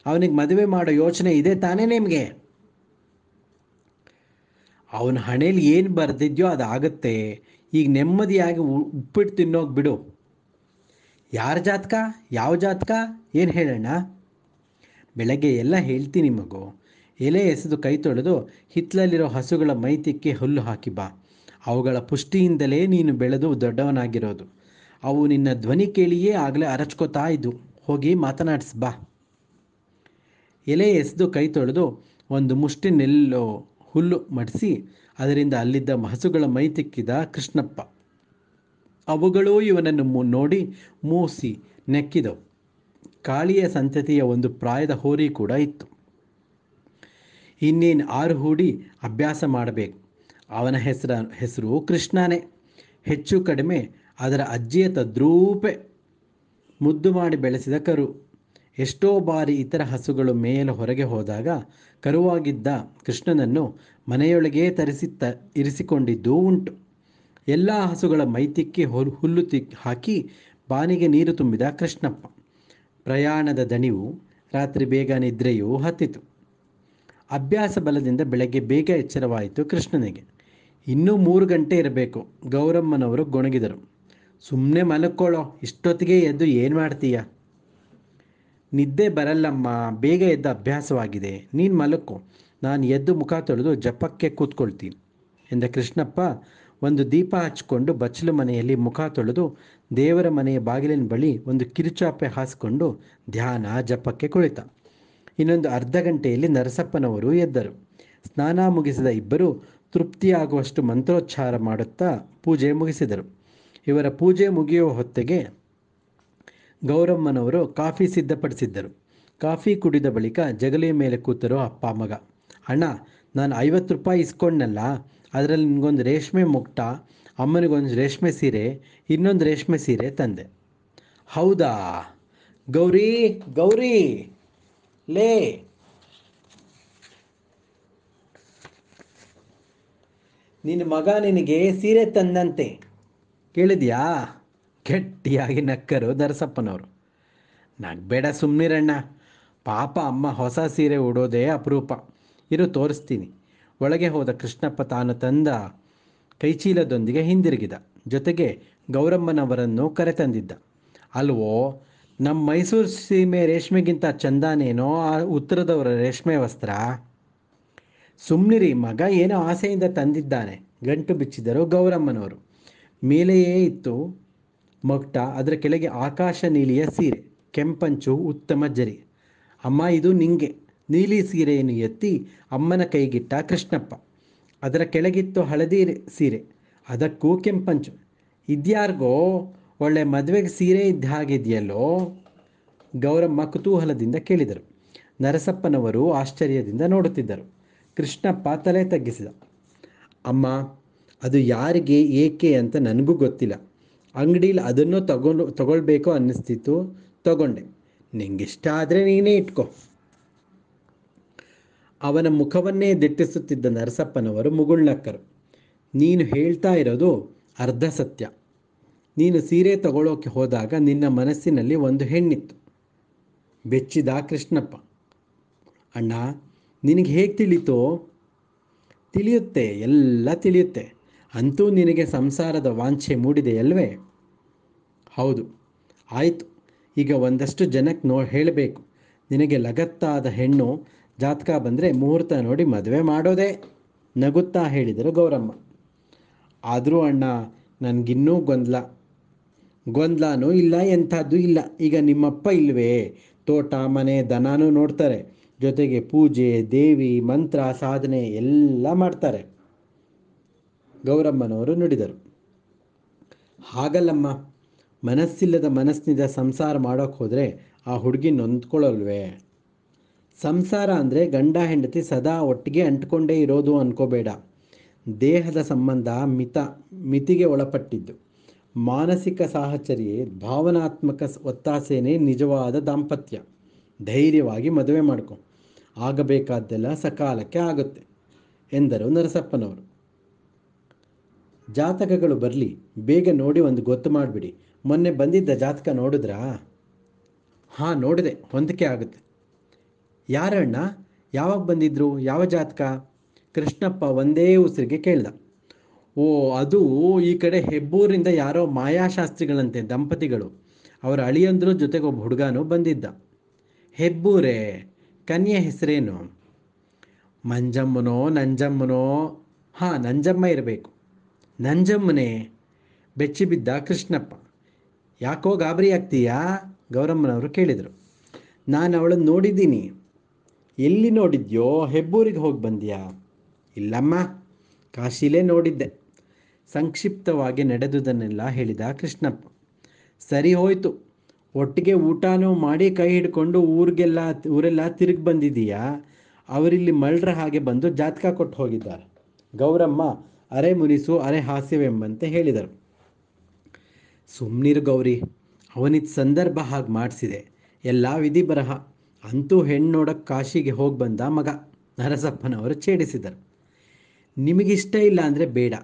ಅವನಿಗೆ ಮದುವೆ ಮಾಡೋ ಯೋಚನೆ ಇದೆ ತಾನೇ ನಿಮಗೆ? ಅವನ ಹಣೆಯಲ್ಲಿ ಏನು ಬರೆದಿದ್ಯೋ ಅದಾಗುತ್ತೆ. ಈಗ ನೆಮ್ಮದಿಯಾಗಿ ಉಪ್ಪಿಟ್ಟು ತಿನ್ನೋಗಿ ಬಿಡು. ಯಾರ ಜಾತಕ? ಯಾವ ಜಾತಕ? ಏನು ಹೇಳೋಣ? ಬೆಳಗ್ಗೆ ಎಲ್ಲ ಹೇಳ್ತೀನಿ ಮಗು. ಎಲೆ ಎಸೆದು ಕೈ ತೊಳೆದು ಹಿತ್ತಲಲ್ಲಿರೋ ಹಸುಗಳ ಮೈತಿಕ್ಕೆ ಹುಲ್ಲು ಹಾಕಿ ಬಾ. ಅವುಗಳ ಪುಷ್ಟಿಯಿಂದಲೇ ನೀನು ಬೆಳೆದು ದೊಡ್ಡವನಾಗಿರೋದು. ಅವು ನಿನ್ನ ಧ್ವನಿ ಕೇಳಿಯೇ ಆಗಲೇ ಅರಚ್ಕೋತಾ ಇದ್ದು. ಹೋಗಿ ಮಾತನಾಡಿಸ್ ಬಾ. ಎಲೆ ಎಸೆದು ಕೈ ತೊಳೆದು ಒಂದು ಮುಷ್ಟಿ ಹುಲ್ಲು ಮಡಿಸಿ ಅದರಿಂದ ಅಲ್ಲಿದ್ದ ಹಸುಗಳ ಮೈ ತಿಕ್ಕಿದ ಕೃಷ್ಣಪ್ಪ. ಅವುಗಳೂ ಇವನನ್ನು ನೋಡಿ ಮೂಸಿ ನೆಕ್ಕಿದವು. ಕಾಳಿಯ ಸಂತತಿಯ ಒಂದು ಪ್ರಾಯದ ಹೋರಿ ಕೂಡ ಇತ್ತು. ಇನ್ನೇನು 6 ಹೂಡಿ ಅಭ್ಯಾಸ ಮಾಡಬೇಕು. ಅವನ ಹೆಸರು ಕೃಷ್ಣನೇ. ಹೆಚ್ಚು ಕಡಿಮೆ ಅದರ ಅಜ್ಜಿಯ ತದ್ರೂಪೆ. ಮುದ್ದು ಮಾಡಿ ಬೆಳೆಸಿದ ಕರು. ಎಷ್ಟೋ ಬಾರಿ ಇತರ ಹಸುಗಳು ಮೇಯಲು ಹೊರಗೆ ಹೋದಾಗ ಕರುವಾಗಿದ್ದ ಕೃಷ್ಣನನ್ನು ಮನೆಯೊಳಗೇ ಇರಿಸಿಕೊಂಡಿದ್ದೂ ಉಂಟು. ಎಲ್ಲ ಹಸುಗಳ ಮೈತಿಕ್ಕಿ ಹುಲ್ಲು ಹಾಕಿ ಬಾನಿಗೆ ನೀರು ತುಂಬಿದ ಕೃಷ್ಣಪ್ಪ. ಪ್ರಯಾಣದ ದಣಿವು, ರಾತ್ರಿ ಬೇಗ ನಿದ್ರೆಯೂ ಹತ್ತಿತು. ಅಭ್ಯಾಸ ಬಲದಿಂದ ಬೆಳಗ್ಗೆ ಬೇಗ ಎಚ್ಚರವಾಯಿತು ಕೃಷ್ಣನಿಗೆ. ಇನ್ನೂ 3 ಗಂಟೆ ಇರಬೇಕು. ಗೌರಮ್ಮನವರು ಗೊಣಗಿದರು. ಸುಮ್ಮನೆ ಮಲಕ್ಕೊಳ್ಳೋ, ಇಷ್ಟೊತ್ತಿಗೆ ಎದ್ದು ಏನು ಮಾಡ್ತೀಯ? ನಿದ್ದೆ ಬರಲ್ಲಮ್ಮ, ಬೇಗ ಎದ್ದು ಅಭ್ಯಾಸವಾಗಿದೆ. ನೀನು ಮಲಕ್ಕೋ, ನಾನು ಎದ್ದು ಮುಖ ತೊಳೆದು ಜಪಕ್ಕೆ ಕೂತ್ಕೊಳ್ತೀನಿ ಎಂದ ಕೃಷ್ಣಪ್ಪ. ಒಂದು ದೀಪ ಹಚ್ಚಿಕೊಂಡು ಬಚ್ಚಲು ಮನೆಯಲ್ಲಿ ಮುಖ ತೊಳೆದು ದೇವರ ಮನೆಯ ಬಾಗಿಲಿನ ಬಳಿ ಒಂದು ಕಿರುಚಾಪೆ ಹಾಸಿಕೊಂಡು ಧ್ಯಾನ ಜಪಕ್ಕೆ ಕುಳಿತ. ಇನ್ನೊಂದು ಅರ್ಧ ಗಂಟೆಯಲ್ಲಿ ನರಸಪ್ಪನವರು ಎದ್ದರು. ಸ್ನಾನ ಮುಗಿಸಿದ ಇಬ್ಬರು ತೃಪ್ತಿಯಾಗುವಷ್ಟು ಮಂತ್ರೋಚ್ಚಾರ ಮಾಡುತ್ತಾ ಪೂಜೆ ಮುಗಿಸಿದರು. ಇವರ ಪೂಜೆ ಮುಗಿಯುವ ಹೊತ್ತಿಗೆ ಗೌರಮ್ಮನವರು ಕಾಫಿ ಸಿದ್ಧಪಡಿಸಿದ್ದರು. ಕಾಫಿ ಕುಡಿದ ಬಳಿಕ ಜಗಲಿಯ ಮೇಲೆ ಕೂತರು ಅಪ್ಪ ಮಗ. ಅಣ್ಣ, ನಾನು 50 ರೂಪಾಯಿ ಇಸ್ಕೊಂಡನಲ್ಲ, ಅದರಲ್ಲಿ ನಿನಗೊಂದು ರೇಷ್ಮೆ ಮುಕ್ಟ, ಅಮ್ಮನಿಗೊಂದು ರೇಷ್ಮೆ ಸೀರೆ, ಇನ್ನೊಂದು ರೇಷ್ಮೆ ಸೀರೆ ತಂದೆ. ಹೌದಾ? ಗೌರಿ, ಗೌರಿ, ಲೇ, ನಿನ್ನ ಮಗ ನಿನಗೆ ಸೀರೆ ತಂದಂತೆ, ಕೇಳಿದ್ಯಾ? ಗಟ್ಟಿಯಾಗಿ ನಕ್ಕರು ದರಸಪ್ಪನವರು. ನಗ್ಬೇಡ, ಸುಮ್ಮನಿರಣ್ಣ. ಪಾಪ ಅಮ್ಮ ಹೊಸ ಸೀರೆ ಉಡೋದೇ ಅಪರೂಪ. ಇರು ತೋರಿಸ್ತೀನಿ. ಒಳಗೆ ಹೋದ ಕೃಷ್ಣಪ್ಪ ತಾನು ತಂದ ಕೈಚೀಲದೊಂದಿಗೆ ಹಿಂದಿರುಗಿದ. ಜೊತೆಗೆ ಗೌರಮ್ಮನವರನ್ನು ಕರೆತಂದಿದ್ದ. ಅಲ್ವೋ, ನಮ್ಮ ಮೈಸೂರು ಸೀಮೆ ರೇಷ್ಮೆಗಿಂತ ಚಂದಾನೇನೋ ಆ ಉತ್ತರದವರ ರೇಷ್ಮೆ ವಸ್ತ್ರ. ಸುಮ್ಮನಿರಿ, ಮಗ ಏನೋ ಆಸೆಯಿಂದ ತಂದಿದ್ದಾನೆ. ಗಂಟು ಬಿಚ್ಚಿದರು ಗೌರಮ್ಮನವರು. ಮೇಲೆಯೇ ಇತ್ತು ಮೊಗ್ಟ, ಅದರ ಕೆಳಗೆ ಆಕಾಶ ನೀಲಿಯ ಸೀರೆ, ಕೆಂಪಂಚು, ಉತ್ತಮ ಜರಿ. ಅಮ್ಮ, ಇದು ನಿಂಗೆ. ನೀಲಿ ಸೀರೆಯನ್ನು ಎತ್ತಿ ಅಮ್ಮನ ಕೈಗಿಟ್ಟ ಕೃಷ್ಣಪ್ಪ. ಅದರ ಕೆಳಗಿತ್ತು ಹಳದಿ ಸೀರೆ, ಅದಕ್ಕೂ ಕೆಂಪಂಚು. ಇದ್ಯಾರಿಗೋ ಒಳ್ಳೆ ಮದುವೆಗೆ ಸೀರೆ ಇದ್ದ ಹಾಗಿದೆಯಲ್ಲೋ? ಗೌರಮ್ಮ ಕುತೂಹಲದಿಂದ ಕೇಳಿದರು. ನರಸಪ್ಪನವರು ಆಶ್ಚರ್ಯದಿಂದ ನೋಡುತ್ತಿದ್ದರು. ಕೃಷ್ಣಪ್ಪ ತಲೆ ತಗ್ಗಿಸಿದ. ಅಮ್ಮ, ಅದು ಯಾರಿಗೆ ಏಕೆ ಅಂತ ನನಗೂ ಗೊತ್ತಿಲ್ಲ. ಅಂಗಡೀಲಿ ಅದನ್ನು ತಗೊಳ್ಬೇಕು ಅನ್ನಿಸ್ತಿತ್ತು, ತಗೊಂಡೆ. ನಿಂಗಿಷ್ಟ ಆದರೆ ನೀನೇ ಇಟ್ಕೊ. ಅವನ ಮುಖವನ್ನೇ ದಿಟ್ಟಿಸುತ್ತಿದ್ದ ನರಸಪ್ಪನವರು ಮುಗುಳ್ನಕ್ಕರು. ನೀನು ಹೇಳ್ತಾ ಇರೋದು ಅರ್ಧ ಸತ್ಯ. ನೀನು ಸೀರೆ ತಗೊಳ್ಳೋಕೆ ಹೋದಾಗ ನಿನ್ನ ಮನಸ್ಸಿನಲ್ಲಿ ಒಂದು ಹೆಣ್ಣಿತ್ತು. ಬೆಚ್ಚಿದ ಕೃಷ್ಣಪ್ಪ. ಅಣ್ಣ, ನಿನಗೆ ಹೇಗೆ ತಿಳಿತೋ? ತಿಳಿಯುತ್ತೆ, ಎಲ್ಲ ತಿಳಿಯುತ್ತೆ. ಅಂತೂ ನಿನಗೆ ಸಂಸಾರದ ವಾಂಛೆ ಮೂಡಿದೆಯಲ್ವೇ? ಹೌದು. ಆಯಿತು. ಈಗ ಒಂದಷ್ಟು ಜನಕ್ಕೆ ಹೇಳಬೇಕು. ನಿನಗೆ ಲಗತ್ತಾದ ಹೆಣ್ಣು ಜಾತಕ ಬಂದರೆ ಮುಹೂರ್ತ ನೋಡಿ ಮದುವೆ ಮಾಡೋದೇ, ನಗುತ್ತಾ ಹೇಳಿದರು ಗೌರಮ್ಮ. ಆದರೂ ಅಣ್ಣ, ನನಗಿನ್ನೂ ಗೊಂದಲನೂ ಇಲ್ಲ, ಎಂಥದ್ದು ಇಲ್ಲ. ಈಗ ನಿಮ್ಮಪ್ಪ ಇಲ್ವೇ? ತೋಟ ಮನೆ ದನನೂ ನೋಡ್ತಾರೆ, ಜೊತೆಗೆ ಪೂಜೆ ದೇವಿ ಮಂತ್ರ ಸಾಧನೆ ಎಲ್ಲ ಮಾಡ್ತಾರೆ. ಗೌರಮ್ಮನವರು ನುಡಿದರು. ಹಾಗಲ್ಲಮ್ಮ, ಮನಸ್ಸಿಲ್ಲದ ಮನಸ್ಸಿನಿಂದ ಸಂಸಾರ ಮಾಡೋಕ್ಕೆ ಹೋದರೆ ಆ ಹುಡುಗಿ ನೊಂದ್ಕೊಳ್ಳಲ್ವೇ? ಸಂಸಾರ ಅಂದರೆ ಗಂಡ ಹೆಂಡತಿ ಸದಾ ಒಟ್ಟಿಗೆ ಅಂಟ್ಕೊಂಡೇ ಇರೋದು ಅನ್ಕೋಬೇಡ. ದೇಹದ ಸಂಬಂಧ ಮಿತಿಗೆ ಒಳಪಟ್ಟಿದ್ದು. ಮಾನಸಿಕ ಸಾಹಚರ್ಯ, ಭಾವನಾತ್ಮಕ ಒತ್ತಾಸೆಯೇ ನಿಜವಾದ ದಾಂಪತ್ಯ. ಧೈರ್ಯವಾಗಿ ಮದುವೆ ಮಾಡ್ಕೊ, ಆಗಬೇಕಾದ್ದೆಲ್ಲ ಸಕಾಲಕ್ಕೆ ಆಗುತ್ತೆ ಎಂದರು ನರಸಪ್ಪನವರು. ಜಾತಕಗಳು ಬರಲಿ, ಬೇಗ ನೋಡಿ ಒಂದು ಗೊತ್ತು ಮಾಡಿಬಿಡಿ. ಮೊನ್ನೆ ಬಂದಿದ್ದ ಜಾತಕ ನೋಡಿದ್ರಾ? ಹಾಂ, ನೋಡಿದೆ, ಹೊಂದಿಕೆ ಆಗುತ್ತೆ. ಯಾರಣ್ಣ? ಯಾವಾಗ ಬಂದಿದ್ರು? ಯಾವ ಜಾತಕ? ಕೃಷ್ಣಪ್ಪ ಒಂದೇ ಉಸಿರಿಗೆ ಕೇಳ್ದ. ಓ, ಅದು ಈ ಕಡೆ ಹೆಬ್ಬೂರಿಂದ ಯಾರೋ ಮಾಯಾಶಾಸ್ತ್ರಿಗಳಂತೆ ದಂಪತಿಗಳು. ಅವರ ಅಳಿಯಂದ್ರು ಜೊತೆಗೆ ಒಬ್ಬ ಹುಡುಗನೂ ಬಂದಿದ್ದ. ಹೆಬ್ಬೂರೇ? ಕನ್ಯೆ ಹೆಸರೇನು? ಮಂಜಮ್ಮನೋ ನಂಜಮ್ಮನೋ? ಹಾಂ, ನಂಜಮ್ಮ ಇರಬೇಕು. ನಂಜಮ್ಮನೇ? ಬೆಚ್ಚಿಬಿದ್ದ ಕೃಷ್ಣಪ್ಪ. ಯಾಕೋ ಗಾಬರಿ ಆಗ್ತೀಯಾ? ಗೌರಮ್ಮನವರು ಕೇಳಿದರು. ನಾನು ಅವಳನ್ನು ನೋಡಿದ್ದೀನಿ. ಎಲ್ಲಿ ನೋಡಿದ್ಯೋ? ಹೆಬ್ಬೂರಿಗೆ ಹೋಗಿ ಬಂದ್ಯಾ? ಇಲ್ಲಮ್ಮ, ಕಾಶಿಲೇ ನೋಡಿದ್ದೆ. ಸಂಕ್ಷಿಪ್ತವಾಗಿ ನಡೆದುದನ್ನೆಲ್ಲ ಹೇಳಿದ ಕೃಷ್ಣಪ್ಪ. ಸರಿ ಹೋಯ್ತು, ಒಟ್ಟಿಗೆ ಊಟನೂ ಮಾಡಿ ಕೈ ಹಿಡ್ಕೊಂಡು ಊರೆಲ್ಲ ತಿರುಗಿ ಬಂದಿದ್ದೀಯಾ? ಅವರಿಲ್ಲಿ ಮಳ್ರ ಹಾಗೆ ಬಂದು ಜಾತಕ ಕೊಟ್ಟು ಹೋಗಿದ್ದಾರೆ. ಗೌರಮ್ಮ ಅರೆ ಮುನಿಸು ಅರೆ ಹಾಸ್ಯವೆಂಬಂತೆ ಹೇಳಿದರು. ಸುಮ್ಮನಿರು ಗೌರಿ, ಅವನಿದ್ದ ಸಂದರ್ಭ ಹಾಗೆ ಮಾಡಿಸಿದೆ. ಎಲ್ಲ ವಿಧಿ ಬರಹ. ಅಂತೂ ಹೆಣ್ಣು ನೋಡಕ್ಕೆ ಕಾಶಿಗೆ ಹೋಗಿ ಬಂದ ಮಗ. ನರಸಪ್ಪನವರು ಛೇಡಿಸಿದರು. ನಿಮಗಿಷ್ಟ ಇಲ್ಲ ಅಂದರೆ ಬೇಡ,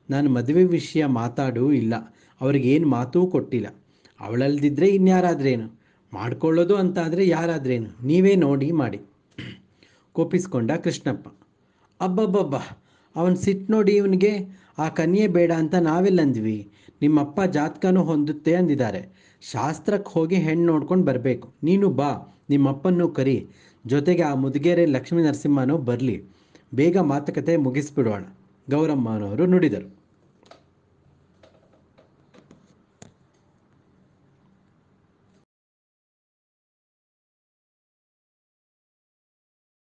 ನಾನು ಮದುವೆ ವಿಷಯ ಮಾತಾಡೂ ಇಲ್ಲ. ಅವ್ರಿಗೇನು ಮಾತೂ ಕೊಟ್ಟಿಲ್ಲ. ಅವಳಲ್ದಿದ್ರೆ ಇನ್ಯಾರಾದ್ರೇನು, ಮಾಡ್ಕೊಳ್ಳೋದು ಅಂತಾದರೆ ಯಾರಾದ್ರೇನು, ನೀವೇ ನೋಡಿ ಮಾಡಿ ಕೋಪಿಸ್ಕೊಂಡ ಕೃಷ್ಣಪ್ಪ. ಅಬ್ಬಬ್ಬಬ್ಬ, ಅವನು ಸಿಟ್ಟು ನೋಡಿ ಇವನಿಗೆ. ಆ ಕನ್ಯೆ ಬೇಡ ಅಂತ ನಾವೆಲ್ಲಂದ್ವಿ. ನಿಮ್ಮಪ್ಪ ಜಾತಕನೂ ಹೊಂದುತ್ತೆ ಅಂದಿದ್ದಾರೆ. ಶಾಸ್ತ್ರಕ್ಕೆ ಹೋಗಿ ಹೆಣ್ಣು ನೋಡ್ಕೊಂಡು ಬರಬೇಕು. ನೀನು ಬಾ, ನಿಮ್ಮಪ್ಪನ್ನೂ ಕರಿ, ಜೊತೆಗೆ ಆ ಮುದುಗೆರೆ ಲಕ್ಷ್ಮೀ ನರಸಿಂಹನೂ ಬರಲಿ. ಬೇಗ ಮಾತುಕತೆ ಮುಗಿಸ್ಬಿಡೋಣ, ಗೌರಮ್ಮನವರು ನುಡಿದರು.